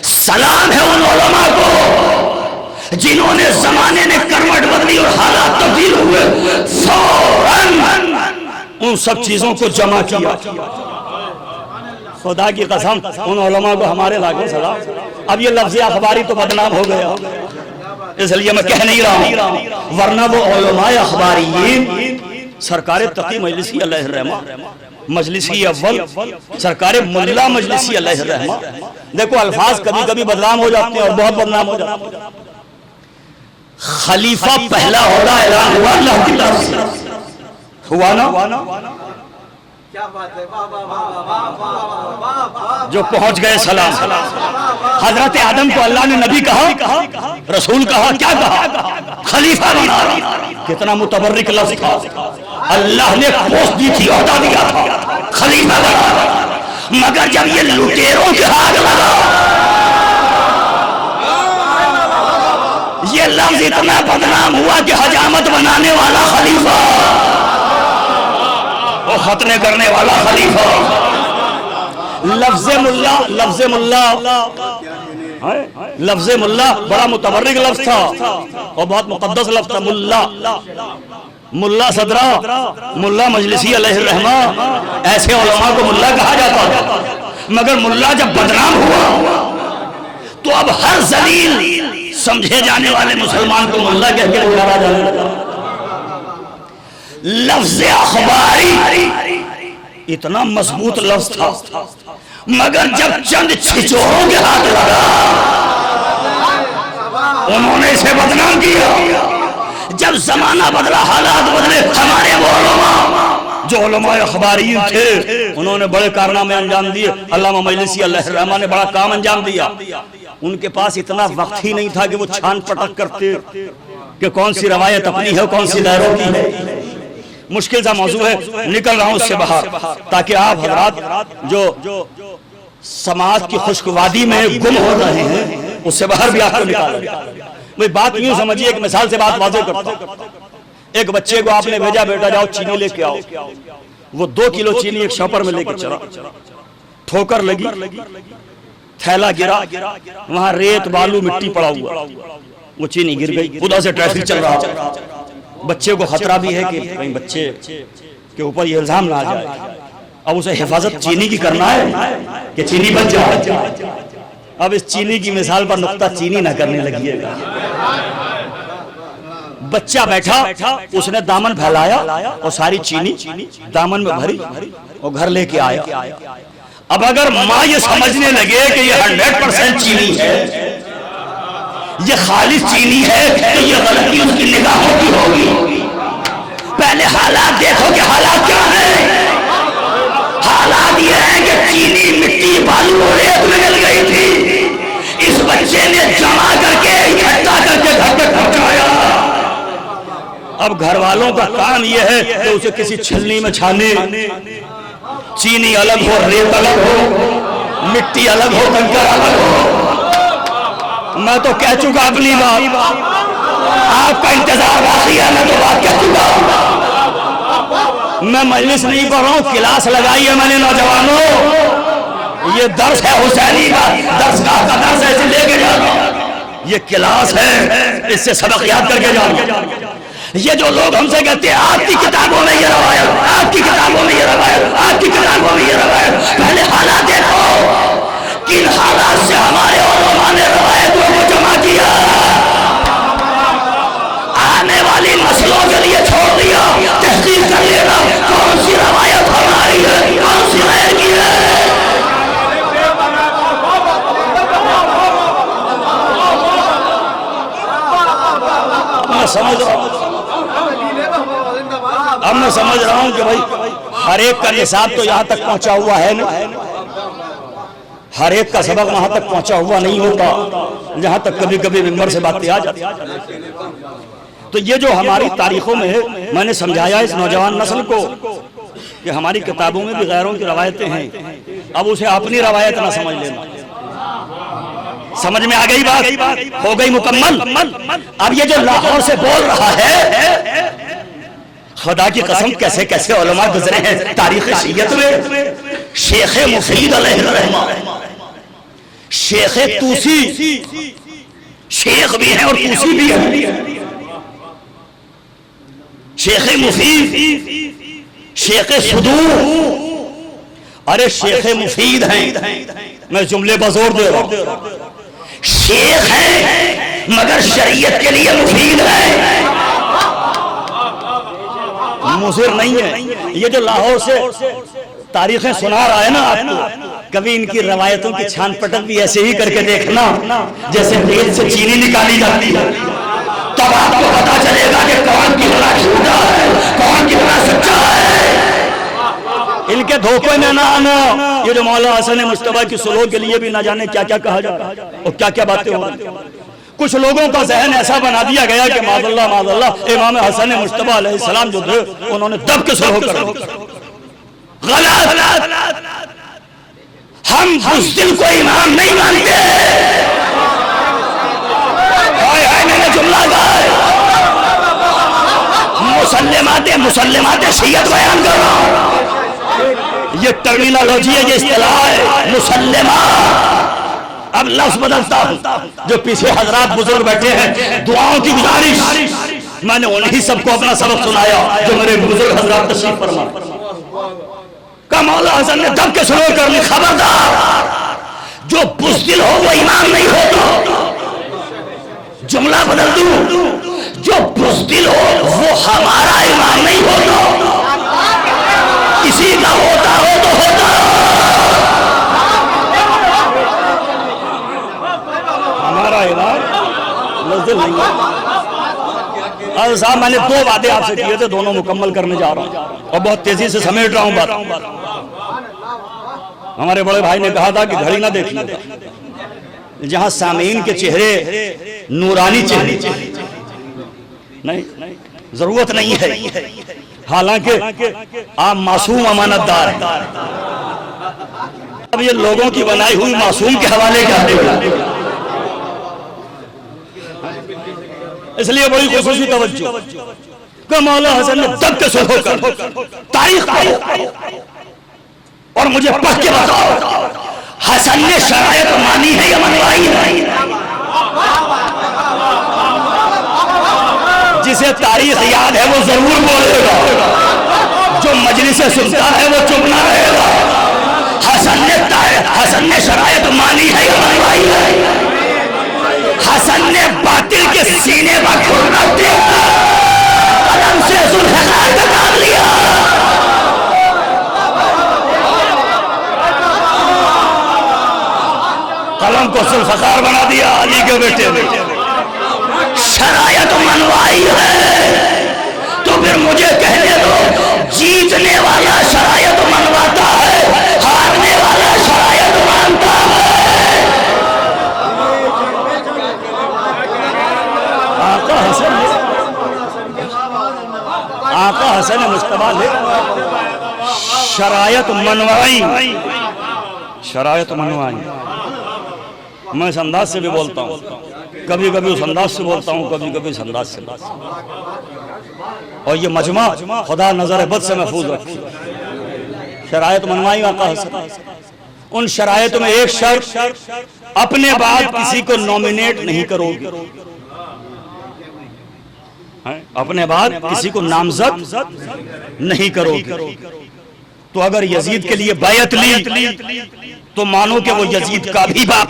सलाम है उन उलमा को जिन्होंने जमाने ने करवट बदली और हालात तब्दील हुए, फौरन उन सब चीजों को जमा किया। खुदा की कसम उन उलमा को हमारे लाखों सलाम। अब ये लफ्ज़ अखबारी तो बदनाम हो गया, इसलिए मैं कह नहीं रहा हूं, वरना वो उलमा अखबारीन सरकार तकी मजलिसी अलैहिर्रहमा, मजलिसी अव्वल सरकार मुल्ला मजलिसी अलैहिर्रहमा। देखो अल्फाज कभी कभी बदनाम हो जाते हैं और बहुत बदनाम हो जाते हैं। खलीफा पहला होगा ऐलान हुआ अल्लाह की तरफ से, हुआ ना? क्या बात है, जो पहुंच गए सलाम। हजरत आदम को अल्लाह ने नबी कहा, रसूल कहा, क्या कहा? खलीफा बना। कितना मुतबर्रिक लफ्ज़ था। अल्लाह ने पोस्ट दी थी, औहदा दिया था, खलीफा बना। मगर जब ये लुटेरों के हाथ लगा, ये लफ्ज़ इतना बदनाम हुआ कि हजामत बनाने वाला खलीफा और खतने करने वाला खलीफा। लफ्ज़े मुल्ला, लफ्ज़े मुल्ला, लफ्ज़े मुल्ला बड़ा मुतबर्रिक लफ्ज़ था और बहुत मुक़द्दस लफ्ज़ था। मुल्ला, मुल्ला सदरा, मुल्ला मजलिसी अलैहिर्रहमा, ऐसे उलमा को मुल्ला कहा जाता था। मगर मुल्ला जब बदनाम हुआ तो अब हर जलील समझे जाने वाले मुसलमान को मुल्ला कह के पुकारा जाने लगा। लफ्ज़ अखबारी इतना मजबूत लफ्ज़ था, मगर जब चंद छिचोरों के हाथ लगा, उन्होंने इसे बदनाम किया। जब जमाना बदला, हालात बदले, हमारे वो उलमा जो उलमाए अखबारीन थे उन्होंने बड़े कारनामे अंजाम दिए। अल्लामा मजलिसी अलैहिर्रहमा ने बड़ा काम अंजाम दिया। उनके पास इतना वक्त ही नहीं था कि वो छान पटक करते कि कौन सी रवायत अपनी है, कौन सी गैरों की है। मुश्किल सा मौजू है, निकल रहा हूं उससे बाहर ताकि आप हजरात जो समाज की खुशकवादी में गुम हो रहे हैं उससे बाहर भी आपको निकाल। बात यूं समझिए, एक मिसाल से बात वाज़ेह करता हूं। एक बच्चे को आपने भेजा, बेटा जाओ चीनी लेके आओ। वो 2 किलो चीनी एक शॉपर में लेके चला, ठोकर लगी, थैला गिरा, वहां रेत बालू मिट्टी पड़ा हुआ, वो चीनी गिर गई। उधर से ट्रैफिक चल रहा है, बच्चे को खतरा भी है कि कहीं बच्चे के ऊपर ये इल्जाम ना आ जाए। अब उसे हिफाजत चीनी की करना है कि चीनी बच जाए। अब इस चीनी की मिसाल पर नुक्ता चीनी ना करने लगिएगा। बच्चा बैठा, उसने दामन फैलाया और सारी चीनी दामन में भरी और घर लेके आया। अब अगर माँ ये समझने लगे कि ये 100% चीनी है, ये खालिस चीनी है, तो ये गलती उसकी निगाहों की होगी। पहले हालात देखो कि हालात क्या है। हालात ये हैं कि चीनी मिट्टी बालू और रेत में मिल गई थी। इस बच्चे ने जमा करके इकट्ठा करके घर पे पहुंचाया। अब घर वालों का काम यह है कि उसे किसी छलनी में छाने, चीनी अलग हो, रेत अलग हो, मिट्टी अलग हो, कंकर अलग हो। मैं तो कह चुका अपनी बात, आपका इंतजार बाकी है। मैं तो बात कह चुका, मैं मजलिस नहीं कर रहा हूं, क्लास लगाई है मैंने। नौजवानों, ये दर्स है हुसैनी का, दर्सगाह का दर्स है, इसे लेके जा रहा हूं। ये क्लास है, इससे सबक याद करके जाओ। ये जो लोग हमसे कहते हैं आपकी किताबों में ये रवायत, आपकी किताबों में ये रवायत, आपकी किताबों में ये रवायत, पहले हालात देखो, किन हालात से हमारे उलमा ने रवायतों को जमा किया, आने वाली नस्लों के लिए छोड़ दिया। तहकीक कर लेना कौन सी रवायत हमारी है, कौन सी गैर की है। मैं समझ रहा हूं, अब मैं समझ रहा हूं कि भाई हर एक का निसाब तो यहां तक पहुंचा हुआ है ना, हर एक का सबक वहां तक पहुंचा हुआ नहीं होता जहां तक कभी कभी मिंबर से बातें आ जाती। तो ये जो हमारी तारीखों में है, मैंने समझाया इस नौजवान नस्ल को कि हमारी किताबों में भी गैरों की रवायतें हैं। अब उसे अपनी रवायत ना समझ लेना। समझ में आ गई बात, हो गई मुकम्मल। अब ये जो लाहौर से बोल रहा है, खुदा की कसम कैसे कैसे उलमा गुजरे हैं तारीख शियत में। शेख मुफीद अलैहिर्रहमा, शेख तूसी, शेख भी है और तूसी भी है। शेख मुफीद, शेख सुदूर, अरे शेख मुफीद हैं, मैं जुमले पर जोर दे रहा हूं। शेख है मगर शरीयत के लिए मुफीद है, मुज़िर नहीं है। ये जो लाहौर से तारीखें सुना रहा है ना आपको, कभी इनकी रवायतों की छान पटक भी ऐसे ही करके देखना जैसे रेत से चीनी निकाली जाती है, तब आपको पता चलेगा कि कौन कितना झूठा है, कौन कितना सच्चा है। इनके धोखे में ना आना। ये जो मौला हसन मुश्तबा की सुलह के लिए भी ना जाने क्या क्या कहा जा रहा है और क्या क्या बातें हो रही हैं। कुछ लोगों का जहन ऐसा बना दिया गया कि माज़अल्लाह इमाम हसन मुश्तबा अलैहिस्सलाम जो थे उन्होंने दब के सुलह कर दी। गलत, हम बुज़दिल को इमाम नहीं मानते। मैंने जुमला कहा, मुसल्लिमाते शियत बयान कर रहा हूं। ये टर्मिनोलॉजी है, ये इस्तिलाह है मुसल्लिमा। अब लफ्ज बदलता हूं। जो पीछे हजरात बुजुर्ग बैठे हैं, दुआओं की गुजारिश, मैंने उन्हीं सबको अपना सबक सुनाया जो मेरे बुजुर्ग हजरात तशरीफ फरमा। का मौला हसन ने दब के सुनो कर ली, खबरदार जो बुज़दिल हो वो इमाम नहीं होता। जुमला बदल दूं, जो बुज़दिल हो वो हमारा इमाम नहीं होता। किसी का होता हो तो होता, हमारा इमाम बुज़दिल नहीं है। साहब मैंने 2 वादे आपसे किए थे, दोनों मुकम्मल करने जा रहा हूँ और बहुत तेजी से समेट रहा हूँ बात। हमारे बड़े भाई ने कहा था कि घड़ी ना देखना, जहां सामीन के चेहरे नूरानी चेहरे नहीं, जरूरत नहीं है। हालांकि आप मासूम अमानतदार हैं। अब ये लोगों की बनाई हुई मासूम के हवाले क्या, इसलिए बड़ी खुसूसी तवज्जो कि मौला हसन ने दब के सुनो कर तारीख और मुझे पढ़ के बताओ, हसन ने शरायत मानी है या मनवाई है? जिसे तारीख याद है वो जरूर बोलेगा, जो मजलिस से सुनता है वो चुप ना रहेगा। हसन ने शरायत मानी है या मनवाई है? हसन ने बातिल के सीने पर घुटना दिया, कलम से जुल्फ़िकार का काम लिया। कलम को जुल्फ़िकार बना दिया अली के बेटे ने। शरायत मनवाई है तो फिर मुझे कहने दो, जीतने वाला शरायत मनवाता है, हारने वाला शरायत मानता है। आका हसन मुस्तफा ने शरायत मनवाई, शरायत मनवाई। मैं इस अंदाज से भी बोलता हूँ, कभी कभी उस अंदाज से बोलता हूँ, कभी कभी इस अंदाज से। और ये मजमा खुदा नजर बद से महफूज रखे। शरायत मनवाई आका हसन। उन शरायत में एक शर्त, अपने बाद किसी को नॉमिनेट नहीं करोगे, अपने बाद किसी को नामजद नहीं करोगे। तो अगर यजीद के लिए बैयत ली तो मानो कि वो यजीद का भी बाप।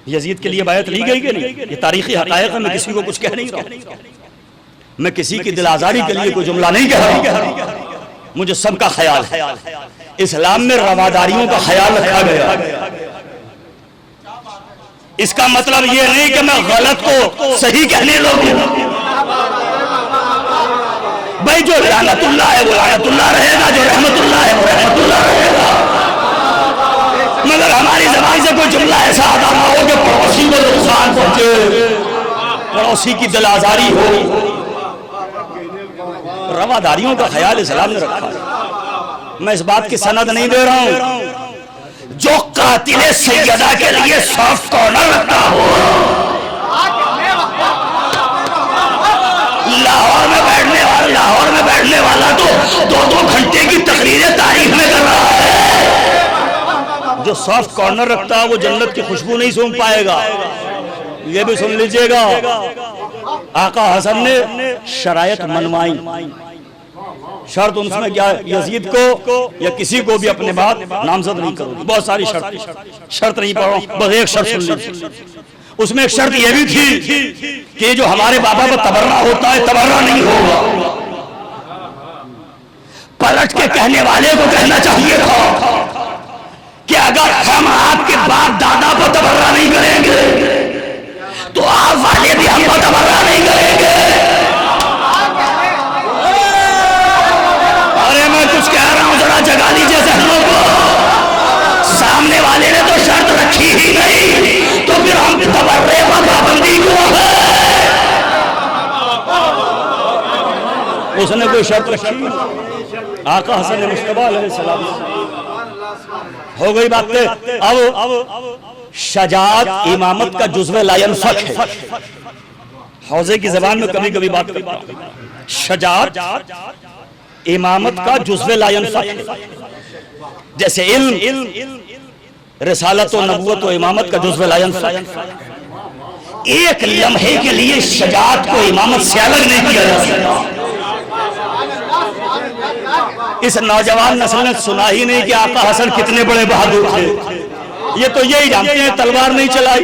यजीद के लिए बैयत ली गई कि नहीं? ये तारीखी हकायक है, मैं किसी को कुछ कह नहीं रहा, मैं किसी की दिल आजारी के लिए कोई जुमला नहीं कह रहा। मुझे सबका ख्याल है। इस्लाम में रवादारियों का ख्याल रखा गया। इसका मतलब ये नहीं कि मैं गलत को सही कहने लगूं। भाई जो लानतुल्लाह है वो लानतुल्लाह रहेगा, जो रहमतुल्लाह है वो रहमतुल्लाह रहेगा। मगर हमारी ज़बान से कोई जुमला ऐसा अदा ना हो कि पड़ोसी को नुकसान पहुंचे, पड़ोसी की दिल आजारी हो। रवादारियों का ख्याल इस्लाम ने रखा है। मैं इस बात की सनद नहीं दे रहा हूं। जो कातिले सैयदा के लिए सॉफ्ट कॉर्नर रखता हो, लाहौर में बैठने वाला तो 2-2 घंटे की तकरीरें तारीख में कर रहा है। जो सॉफ्ट कॉर्नर रखता है वो जन्नत की खुशबू नहीं सूंघ पाएगा। ये भी सुन लीजिएगा, आका हसन ने शरायत मनवाई। शर्त उसमें क्या, यजीद को या किसी को भी अपने बाद नामजद नहीं करोगे। बहुत सारी शर्त नहीं पढ़ रहा हूं, बस एक शर्त सुन लीजिए। उसमें एक शर्त यह भी थी कि जो हमारे बाबा पर तबर्रा होता है, तबर्रा नहीं होगा। पलट के कहने वाले को कहना चाहिए था कि अगर हम आपके बाप दादा पर तबर्रा नहीं करेंगे तो आप वाले भी हम पर तबर्रा नहीं करेंगे। अरे मैं कुछ कह रहा हूं, जरा जगा लीजिए जहनों को। सामने वाले ने तो शर्त रखी ही नहीं, तो फिर हम तबर्रे पर पाबंदी क्यों है? उसने कोई शर्त रखी? आका हसन मुस्तफा अलैहिस्सलाम। हो गई बात। अब शजाअत इमामत का जुज़्व ला यनफक है। हौजे की ज़बान में कभी कभी बात करता हूं। शजाअत इमामत का जुज़्व ला यनफक है। जैसे इल्म, रिसालत और नबुवत और इमामत का जुज़्व ला यनफक। एक लम्हे के लिए शजाअत को इमामत से अलग नहीं किया जा सकता। इस नौजवान नस्ल ने सुना ही नहीं कि आका हसन कितने बड़े बहादुर थे। ये तो यही जानते हैं तलवार नहीं चलाई,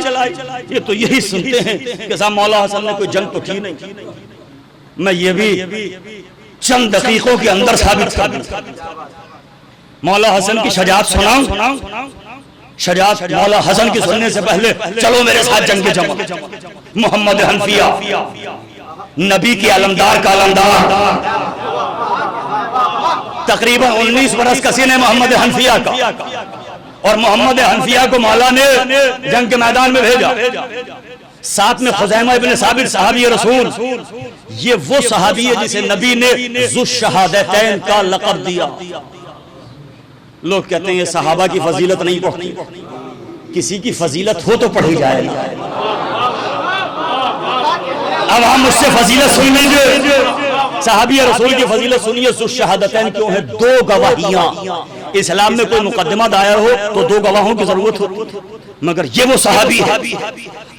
ये तो यही सुनते हैं कि साहब मौला हसन ने कोई जंग तो की नहीं। मैं ये भी चंद दकीकों के अंदर साबित कर दूं। मौला हसन की शजाअत सुनाऊं? शजात मौला हसन की सुनने से पहले चलो मेरे साथ जंग जमा। मोहम्मद हनफिया नबी के अलमदार का अलमदार, तकरीबन 19 बरस का सीन है मोहम्मद हनफिया का, और मोहम्मद हनफिया को मौला ने जंग के मैदान में भेजा। साथ में खुज़ैमा इब्न साबित सहाबी रसूल, ये वो सहाबी है जिसे नबी ने ज़ुश्शहादतैन का लक़ब दिया। लोग कहते हैं ये सहाबा की फजीलत नहीं पढ़ती, किसी की फजीलत हो तो पढ़ी जाए ना। अब हम मुझसे फजीलत सुन लीजिए, सहाबी रसूल की फजीलत सुनिए। ज़ुश्शहादतैन क्यों है? 2 गवाहियां। इस्लाम में कोई मुकदमा दायर हो तो 2 गवाहों की जरूरत हो, मगर ये वो सहाबी है,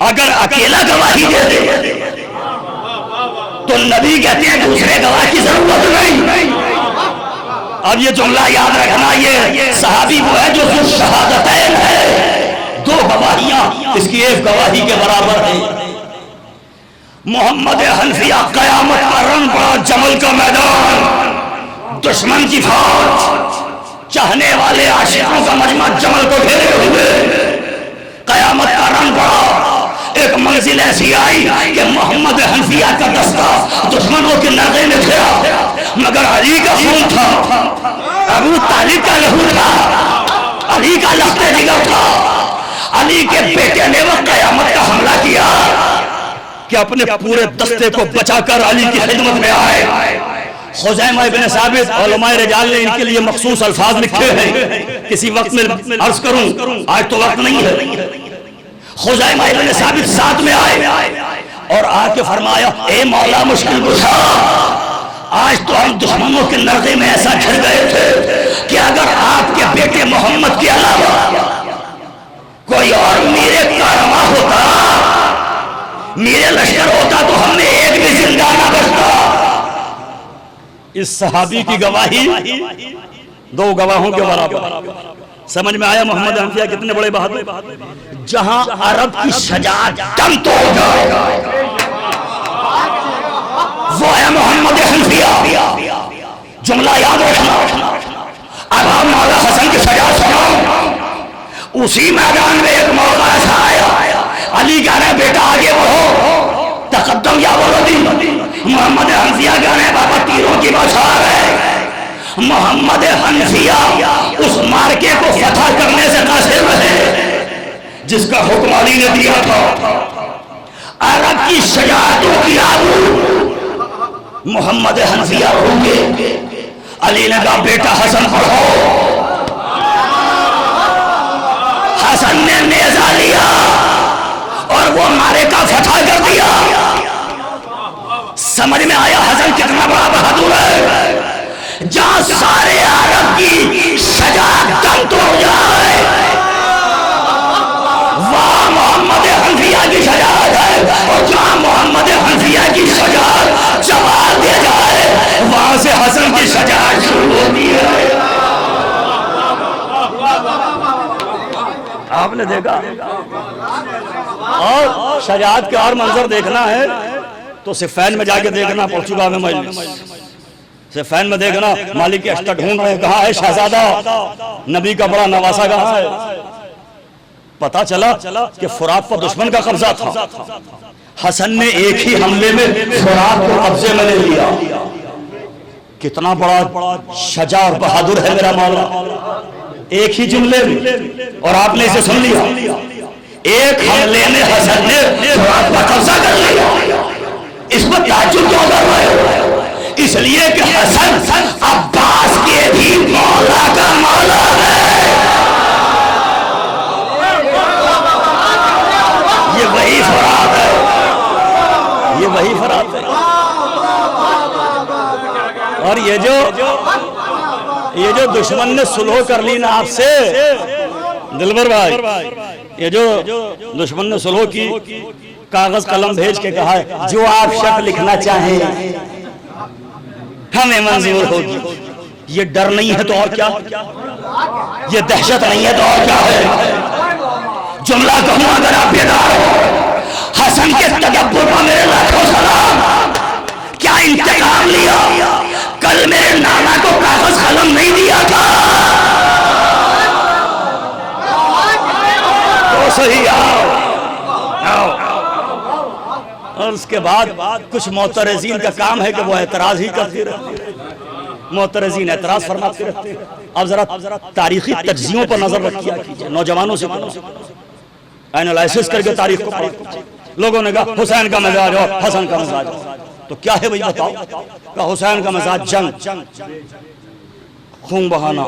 अगर अकेला गवाही दे दे तो नबी कहते हैं दूसरे गवाह की जरूरत नहीं। अब ये जुमला याद रखना, ये सहाबी वो है जो ज़ुश्शहादतैन है, 2 गवाहियां इसकी 1 गवाही के बराबर है। मोहम्मद हनफिया कयामत का रन पड़ा, जमल का मैदान, दुश्मन की फौज, चाहने वाले आशिकों का मजमा जमल को घेरे हुए, कयामत का रन पड़ा। एक मंजिल ऐसी आई कि मोहम्मद हनफिया का दस्ता दुश्मनों के नगे में घिरा, मगर अली का खून था, अबू तालिब का लहू था, अली का लख्ते जिगर था। अली के बेटे ने वह कयामत का हमला किया कि अपने पूरे दस्ते को बचाकर अली की खिदमत में आए। खुज़ैमा इब्न साबित उलमाए रिजाल ने इनके लिए मखसूस अल्फाज लिखे हैं, किसी वक्त में अर्ज करूं, आज तो वक्त नहीं है। खुज़ैमा इब्न साबित साथ में आए और आके फरमाया, ए मौला मुश्किल कुशा, आज तो हम दुश्मनों के नरगे में ऐसा घिर गए थे कि अगर आपके बेटे मोहम्मद के अलावा कोई और मेरे कारवा होता, मेरे लश्कर होता, तो हमने एक भी जिंदा ना बचता। इस सहाबी की गवाही 2 गवाहों के बराबर। समझ में आया मोहम्मद हनफिया कितने बड़े बहादुर। जहां अरब की शजाअत दम तोड़ जाए वो है मोहम्मद हनफिया। जुमला याद रखना। अब हम मौला हसन की शजाअत सुनो। उसी मैदान में एक मौका ऐसा आया, अली कह रहे बेटा आगे बढ़ो, तकद्दम या वलदी। मोहम्मद हनफिया कह रहे बाबा तीरों की बौछार है। मोहम्मद हनफिया उस मार्के को फतह करने से कासिर रहे जिसका हुक्म अली ने दिया था। अरब की शजाअतों की आबू मोहम्मद हनफिया होंगे। अली ने कहा बेटा हसन पढ़ो। हसन ने नेज़ा लिया और वो मारे का फतह कर दिया। समझ में आया हसन कितना बड़ा बहादुर है। जहां सारे अरब की शजाअत दम तोड़ जाए वहां मोहम्मद हनफिया की शजाअत है, और जहां मोहम्मद हनफिया की शजाअत जवाब दे जाए वहां से हसन की शजाअत शुरू होती है। आपने देखा। और शजाअत के और मंजर देखना है तो सिफ़ैन में जाके देखना, पोर्चुगाल में मजलिस सिफ़ैन में देखना। मालिक के अष्टा ढूंढ रहे, कहाँ है शहजादा, नबी का बड़ा नवासा कहाँ है। पता चला कि फुरात पर दुश्मन का कब्जा था। हसन ने एक ही हमले में फुरात को कब्जे में ले लिया। कितना बड़ा शजा और बहादुर है मेरा मौला, एक ही जुमले में। और आपने इसे सुन लिया, एक हमले में हसन ने फुरात पर कब्जा कर लिया। इस पर ताज्जुब क्यों कर रहे हो? इसलिए कि हसन अब्बास के भी मौला का मौला है। ये वही फरात है, ये वही फरात है। और ये जो दुश्मन ने सुलह कर ली ना आपसे दिलबर भाई, ये जो दुश्मन ने सुलह की, कागज कलम भेज के कहा है जो आप शर्त लिखना चाहें हमें मंजूर होगी। ये डर नहीं है तो और क्या, ये दहशत नहीं है तो और क्या है। जुमला कहूं अगर आप बेदार हो, हसन के तकब्बुर पर मेरे लाखों सलाम। क्या इंतकाम लिया? कल मेरे नाना को कागज कलम नहीं दिया था, सही आओ। और उसके बाद कुछ मोतरजीन का काम है कि वो एतराज ही करते रहते हैं, मोतरजीन एतराज फरमाते रहते हैं। अब जरा तारीखी तज्जियों पर नजर रखिए कीजिए, नौजवानों से एनालिसिस करके तारीख को पढ़िए। लोगों ने कहा हुसैन का मिजाज और हसन का मिजाज, तो क्या है भाई बताओ? क्या हुसैन का मिजाज जंग, खून बहाना,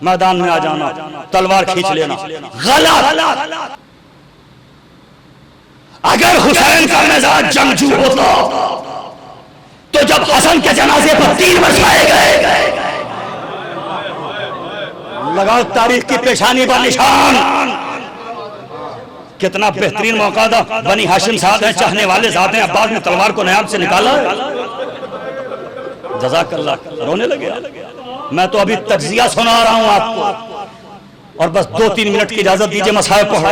मैदान में आ जाना, तलवार खींच लेना। गलत। अगर हुसैन का मिजाज जंगजू होता तो जब हसन के जनाजे पर 3 बरसाए गए, लगाओ तारीख की पेशानी पर निशान। कितना बेहतरीन मौका था, बनी हाशिम साहब हैं, चाहने वाले साथ हैं, अब्बास ने तलवार को नायाब से निकाला। जज़ाकल्लाह। रोने लगे। मैं तो अभी तज्जिया सुना रहा हूं आपको, और बस 2-3 मिनट की इजाजत दीजिए, मसाइब पढ़ो।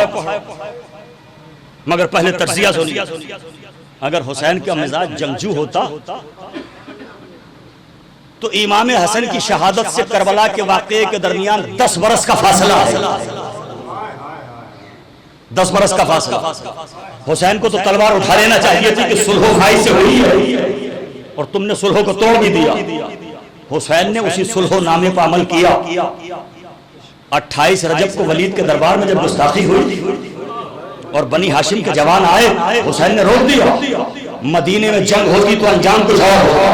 मगर पहले तज्जिया सुनिए। अगर हुसैन का मिजाज जंगजू होता तो इमाम हसन की शहादत से करबला के वाक़े के दरमियान 10 बरस का फासला है। 10 बरस का फासला। हुसैन को तो तलवार उठा लेना चाहिए थी कि सुलह भाई से हुई है, और तुमने सुलह को तोड़ भी दिया। हुसैन ने उसी सुलह नामे पर अमल किया। 28 रजब को वलीद के दरबार में जब गुस्ताखी हुई और बनी हाशिम के जवान आए, हुसैन ने रोक दिया। मदीने में जंग होती तो अंजाम कुछ और होता,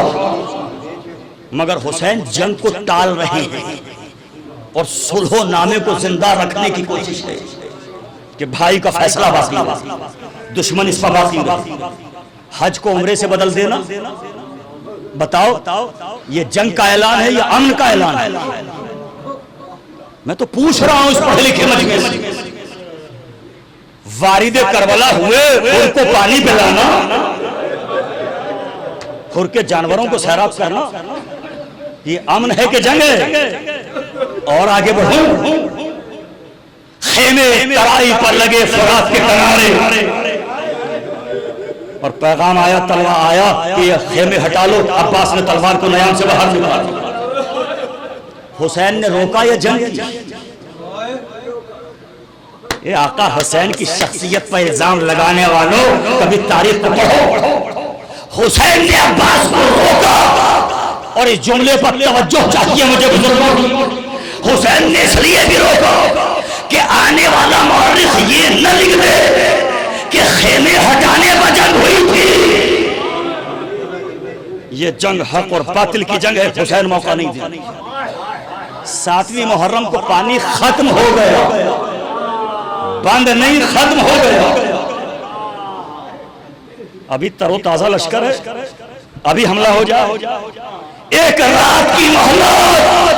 मगर हुसैन जंग को टाल रहे हैं और सुलह नामे को जिंदा रखने की कोशिश है कि भाई का फैसला बाकी है, दुश्मन इस पर बाकी है। हज को उम्रे से बदल देना, बताओ ये जंग का ऐलान है या अमन का ऐलान है? मैं तो पूछ रहा हूं इस पढ़े लिखे मजमे से। वारिदे करबला हुए, उनको पानी पिलाना, खुर के जानवरों को सैराब करना, ये अमन है कि जंग है? और आगे बढ़ो। खेमे तराई पर लगे फरात के किनारे, और पैगाम आया, तलवार आया कि ये खेमे हटा लो। अब्बास ने तलवार को नयाम से बाहर निकाला। हुसैन ने रोका या जंग की? ये आका हुसैन की शख्सियत पर इल्जाम लगाने वालों, कभी तारीख को पढ़ो। हुसैन ने अब्बास को रोका, और इस जुमले पर तवज्जो चाहिए मुझे बुजुर्गों। हुसैन ने इसलिए भी रोका कि आने वाला मौरिख ये न लिख दे कि खेमे हटाने पर जंग हुई थी। ये जंग हक और बातिल की जंग है। हुसैन मौका नहीं दिया। 7वीं मुहर्रम को पानी खत्म हो गया, बंद नहीं, खत्म हो गया। अभी तरोताजा लश्कर है, अभी हमला हो जाए। एक रात की मोहलत,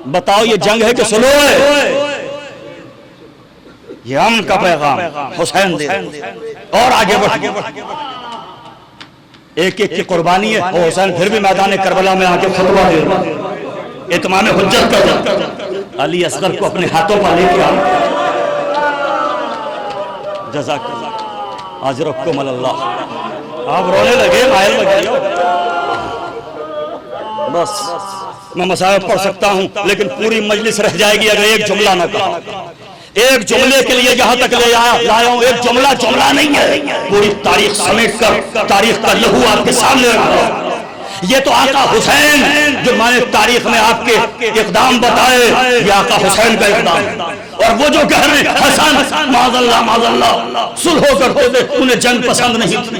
बताओ ये जंग है कि सुलह है? ये अमन का पैगाम हुसैन दे। और आगे बढ़, एक की कुर्बानी है। और हुसैन फिर भी मैदान करबला में आके खुतबा दे, इत्माम हुज्जत कर। अली असगर को अपने हाथों पर लेके आ। जज़ाकल्लाह अजरकुम अल्लाह। आप रोने लगे, मायल लगे। बस मैं मसाइब पढ़ सकता हूं, लेकिन पूरी मजलिस रह जाएगी अगर एक जुमला ना कहा। एक जुमले के लिए यहां तक ले लाया हूं। एक जुमला नहीं है, पूरी तारीख समेट कर तारीख का लहू आपके सामने रखा। ये तो आका हुसैन जो मैंने तारीख में आपके इकदाम बताए, ये आका हुसैन का इकदाम। और वो जो कह रहे हैं हसन माज़अल्लाह सुलह करते थे, उन्हें जंग पसंद नहीं थी,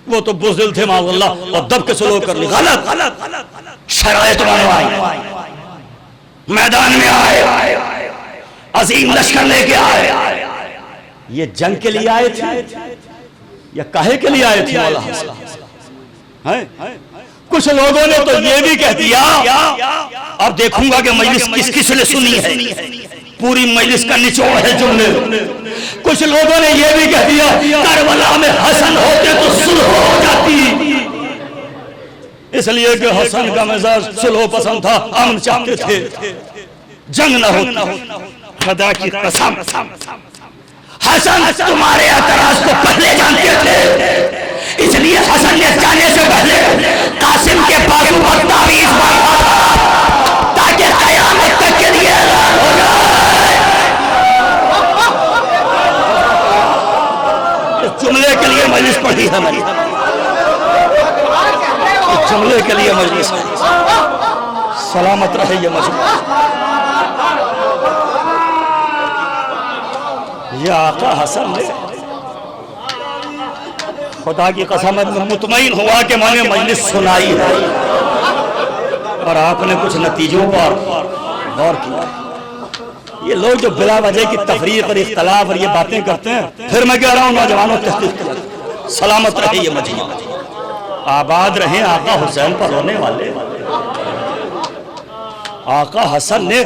वो तो बुज़दिल थे माज़अल्लाह, और दब के सुलह कर ली। गलत। शरायत बनवाई, मैदान में आए, अजीम लश्कर लेके आए। ये जंग के लिए आए थे या काहे के लिए आए थे? कुछ लोगों ने तो ये भी कह दिया, अब देखूंगा कि मजलिस किस किस ने सुनी है, पूरी मजलिस का निचोड़ है जुमले। कुछ लोगों ने ये भी कह दिया करबला में हसन होते तो सुलह हो जाती, इसलिए कि हसन का मिजाज सुलह पसंद था, अमन चाहते थे, जंग न हो। खुदा की कसम हसन तुम्हारे एतराज को पहले जानते थे, इसलिए हसन ने जाने से पहले कासिम के बाजू पर तावीज़ बांधा था ताकि कयामत तक के लिए ऐलान हो जाए। जुमले के लिए मजलिस पढ़ी है मैंने, जुमले के लिए मजलिस। सलामत रहे ये मजलिस। ये आका हसन ने, खुदा की कसम मुतमईन हुआ कि मैंने मजलिस सुनाई है और आपने कुछ नतीजों पर गौर किया। ये लोग जो बिला वजह की तफरीक और इख्तलाफ और ये बातें करते हैं, फिर मैं कह रहा हूँ नौजवानों तहकीक करें। सलामत रहे ये मजलिस, आबाद रहे आका हुसैन पर रोने वाले। आका हसन ने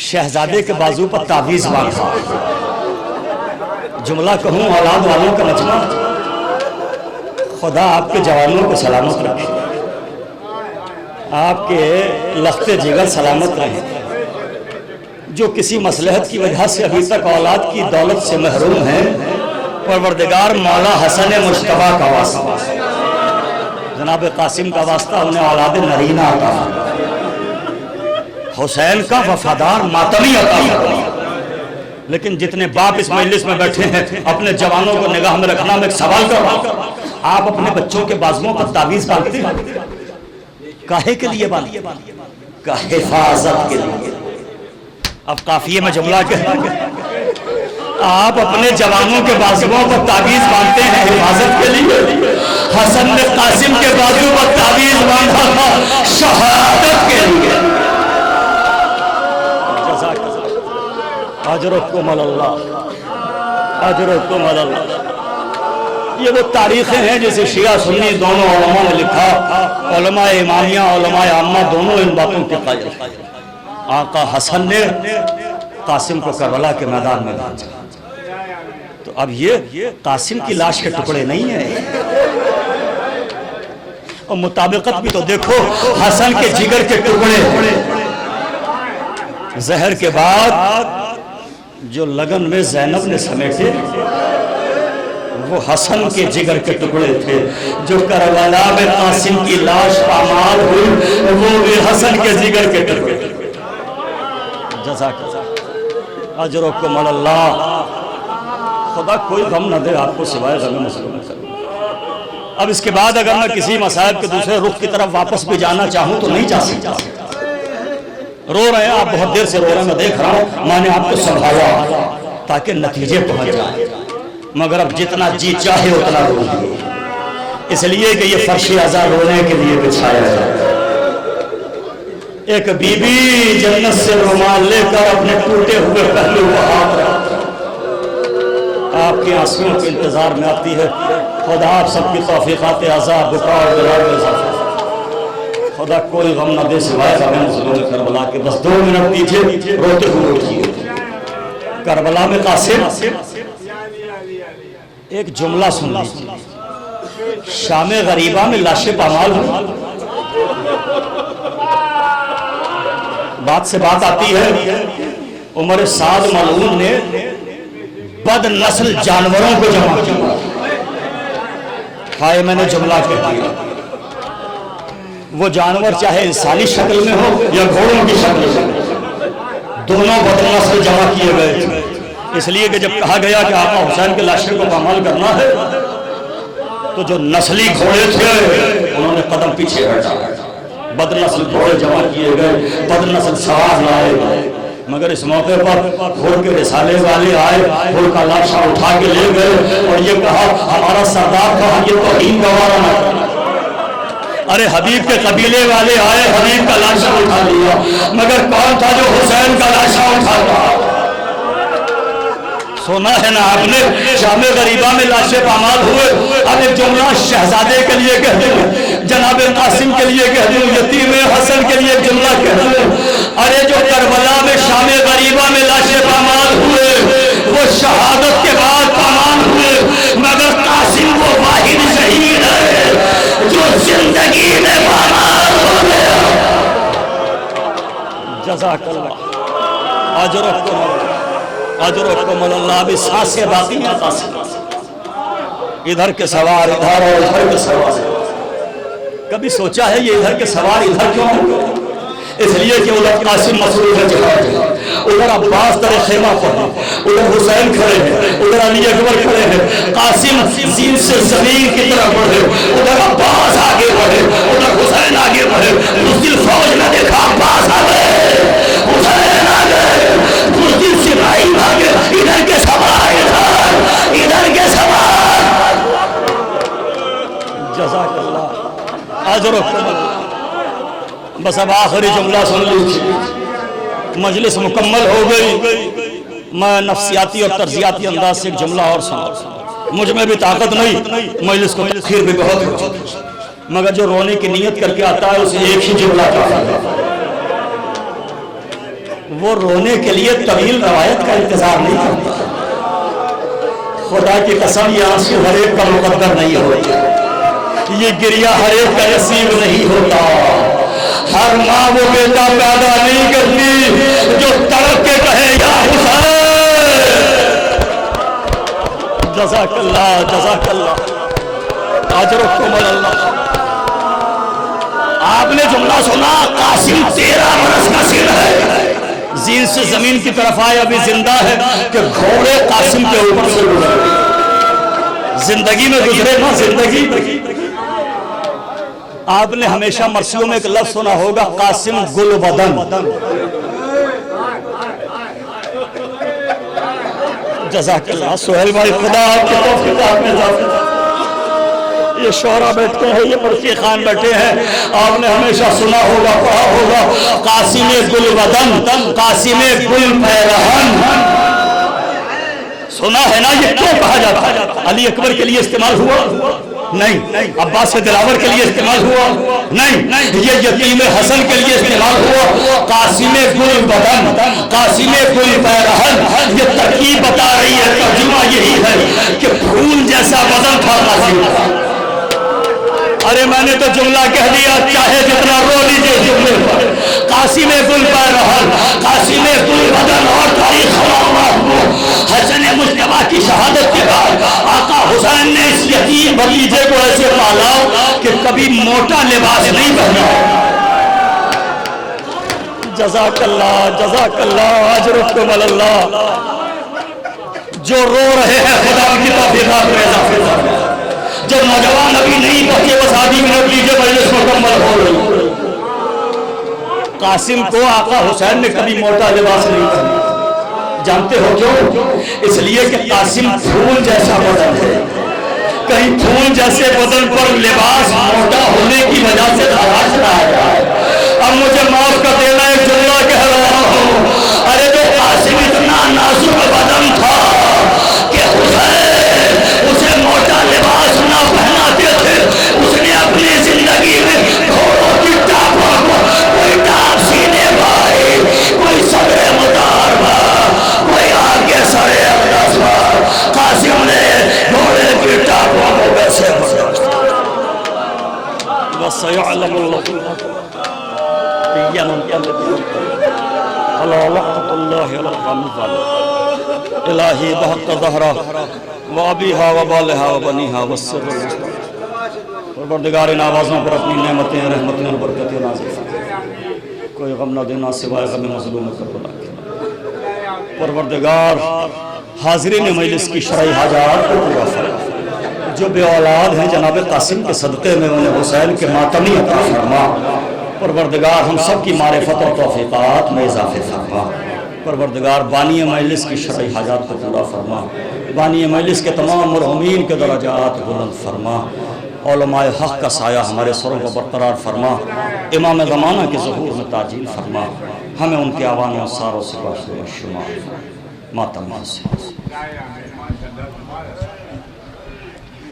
शहजादे के बाजू पर तावीज बांधा। जुमला कहूँ औलाद वालों का मजमा, खुदा आपके जवानों को सलामत रखे, आपके लख्ते जिगर सलामत रहे। जो किसी मसलहत की वजह से अभी तक औलाद की दौलत से महरूम हैं, परवरदिगार मौला हसन मुश्तबा का वास्ता, जनाब कासिम का वास्ता, उन्हें औलाद नरीना अता, हुसैन का वफादार मातमी अता। लेकिन जितने बाप इस मजलिस में बैठे हैं, अपने जवानों को निगाह में रखना। मैं एक सवाल कर रहा हूं, आप अपने बच्चों के बाजुओं पर तावीज बांधते हैं, काहे के लिए बांधते? का हिफाजत के लिए। अब काफिये में जुमला के आप अपने जवानों के बाजुओं पर तावीज बांधते हैं हिफाजत के लिए। हसन ने कासिम के बाजू पर तावीज बांधा था शहादत के लिए। अजरुकुम अल्लाह, अजरुकुम अल्लाह। ये वो तारीखें हैं जैसे शिया सुन्नी दोनों उलमा ने लिखा, उलमा इमामिया उलमा आम्मा दोनों इन बातों के कायल। आका हसन ने कासिम को करबला के मैदान में भेजा। तो अब ये कासिम की लाश के टुकड़े नहीं है, और मुताबिकत भी तो देखो, हसन के जिगर के टुकड़े। जहर के बाद जो लगन में जैनब ने समेटे, वो हसन के जिगर के टुकड़े थे। जो करबला में कासिम की लाश पामाल हुई, वो भी हसन के जिगर के टुकड़े। जज़ाकल्लाह, अजरुकुम अल्लाह। खुदा कोई गम न दे आपको सिवाय गम मसलूम कर। अब इसके बाद अगर मैं किसी मसाइब के दूसरे रुख की तरफ वापस भी जाना चाहूँ तो नहीं जा सकता। रो रहे हैं आप, बहुत देर से रो रहे हैं, मैं देख रहा हूँ। मैंने आपको समझाया ताकि नतीजे पहुंच जाए, मगर अब जितना जी चाहे उतना रो दिए, इसलिए कि ये फर्श अज़ा रोने के लिए बिछाया जाए। एक बीबी जन्नत से रुमाल लेकर अपने टूटे हुए पहलू को हाथ रखकर आपके आंसुओं के इंतजार में आती है। खुदा आप सबकी तौफीकात अज़ा बुका और बिलाल में इजाफा। खुदा कोई गम न दे सिवाय गम करबला के। बस 2 मिनट दीजिए, रोते हुए उठिए। करबला में कासिम, एक जुमला सुन लीजिए। शामे गरीबा में लाशें पामाल हुई। बात से बात आती है, उमर साद मलऊन ने बद नस्ल जानवरों को जमा किया। हाय मैंने जुमला कह दिया। वो जानवर चाहे इंसानी शक्ल में हो या घोड़ों की शक्ल में, दोनों बद नस्ल जमा किए गए थे। इसलिए कि जब कहा गया कि आका हुसैन के लाशे को पामाल करना है, तो जो नस्ली घोड़े थे उन्होंने कदम पीछे हटाया। बदनस्ल घोड़े जमा किए गए, बदनस्ल सवार लाए गए। मगर इस मौके पर घोड़ के रिसाले वाले आए, घोड़ का लाशा उठा के ले गए और ये कहा हमारा सरदार था, ये तो हीन गवारा न करना। अरे हबीब के कबीले वाले आए, हबीब का लाशा उठा लिया, मगर कौन था जो हुसैन का लाशा उठाता? सुना है ना आपने, शामे गरीबा में लाशें पामाल हुए। अब एक जुमला शहजादे के लिए कह दूं, जनाब कासिम के लिए कह दूं, यतीम हसन के लिए जुमला कह दूं। अरे जो करबला में शामे गरीबा में लाशें पामाल हुए, वो शहादत के बाद पामाल हुए, मगर कासिम वो वाहिद शहीद है जो जिंदगी में पामाल हो गया। जज़ाकल्लाह, अजरुकुम अल्लाह। भी सांसें बाकी हैं कासिम, इधर के सवार इधर और इधर के सवार। कभी सोचा है ये इधर के सवार इधर क्यों होंगे? इसलिए कि उधर कासिम मसरूफ है जिहाद, उधर अब्बास दर खेमा पर है, उधर हुसैन खड़े हैं, उधर अली अकबर खड़े हैं। कासिम जीन से जमीन की तरफ बढ़े, उधर अब्बास आगे बढ़े, उधर हुसैन आगे बढ़े। मुस्लिम फौज में देखा अब्बास आ गए, हुसैन आ गए, मुस्लिम सिपाही आगे, इधर के सवार, इधर के सवार। जज़ाकल्लाह अजर कमल। बस अब आखिरी जुमला सुन लीजिए, मजलिस मुकम्मल हो गई। मैं नफ्सियाती और तर्जियाती अंदाज से एक जुमला और सुना। मुझ में भी ताकत नहीं, मजलिस को तखीर भी बहुत होती, मगर जो रोने की नीयत करके आता है उसे एक ही जुमला काफी है। वो रोने के लिए तवील रवायत का इंतजार नहीं करता। खुदा की कसम, ये आंसू हर एक का मुकद्दर नहीं होता, ये गिरिया हर एक का नसीब नहीं होता। हर माँ वो बेटा पैदा नहीं करती जो तड़प के कहे या हुसैन। जज़ाकल्लाह जज़ाकल्लाह अजरुकुम अल्लाह। आपने जुमला सुना, कासिम 13 बरस का सिर है, जीन से जमीन की तरफ आए, अभी जिंदा है कि घोड़े कासिम के ऊपर से गुजरे। जिंदगी में गुजरे ना, जिंदगी। आपने हमेशा मरसियों में एक लफ्ज सुना होगा, कासिम गुलबदन। जज़ाकल्लाह सोहेल भाई, खुदा आपके तौफीक में। ये शोहरा बैठते हैं, ये मुर्शी खान बैठे हैं, आपने हमेशा सुना होगा, पढ़ा होगा, कासिम गुलबदन, कासिम गुल पैरहन। सुना है ना? ये क्यों कहा जाता है? अली अकबर के लिए इस्तेमाल हुआ नहीं, अब्बास से दिलावर के लिए इस्तेमाल हुआ नहीं, ये यतीम हसन के लिए इस्तेमाल हुआ। कासिम गुल बदन, कासिम गुल पैरहन, ये तरकीब बता रही है, तर्जुमा यही है कि फूल जैसा बदन था कासिम। अरे मैंने तो जुमला कह दिया, चाहे जितना रो लीजिए जुमले पर। कासिम गुल पैरहन, कासिम गुल बदन। और तारीख हसन मुश्तबा की शहादत के बाद आका हुसैन ने इस यतीम भतीजे को ऐसे पाला कि कभी मोटा लिबास नहीं पहना। जज़ाकल्लाह जज़ाकल्लाह अजरुकुम अल्लाह। जो रो रहे हैं खुदा की तौफीक़ात में इजाफे फरमाए, जो नौजवान अभी नहीं पहुंचे वो शादी में रख लीजिए, मजलिस मुकम्मल हो गई। कासिम को आका हुसैन ने कभी मोटा लिबास नहीं पहना। जानते हो क्यों? इसलिए कि कासिम फूल जैसा बदन है, कहीं फूल जैसे बदन पर लिबास मोटा होने की वजह से धराश ना आ जाए। अब मुझे माफ कर देना, एक जुमला कह रहा हूँ। अरे तो कासिम इतना नाजुक बदन था कि हुसैन उसे मोटा लिबास ना पहनाते थे। उसने अपनी जिंदगी में घोड़ों की टापों को, कोई टाप सीने भाई, कोई सदरे मुतारबा, कोई आगे सरे अब्बास, कासिम ने घोड़े की टापों को वैसे बस इलाही बहक ज़हरा व अबीहा व बालहा व बनीहा व सिर्र। परवरदिगार इन आवाज़ों पर अपनी नेमतें, रहमतें और बरकतें नाज़िल फरमा। कोई गम न देना सिवाय गम मज़लूम करबला के। परवरदिगार हाज़रीन मजलिस की शरई हाजात को पूरा फरमा। जो बे औलाद हैं जनाब कासिम के सदक़े में उन्हें हुसैन के मातमी अता फरमा। परवरदिगार हम सब की मारिफत और तौफीक़ात में इजाफ़े फरमा। परवरदिगार बानी मजलिस की शरई हाजात को पूरा फरमा। बानी मजलिस के तमाम मरहूमीन के दरजात बुलंद फरमा। उलमाए हक़ का साया हमारे सरों को बरकरार फरमा। इमाम ज़माना के ज़हूर में ताजील फरमा। हमें उनके आवान अंसार से शुमार मातम से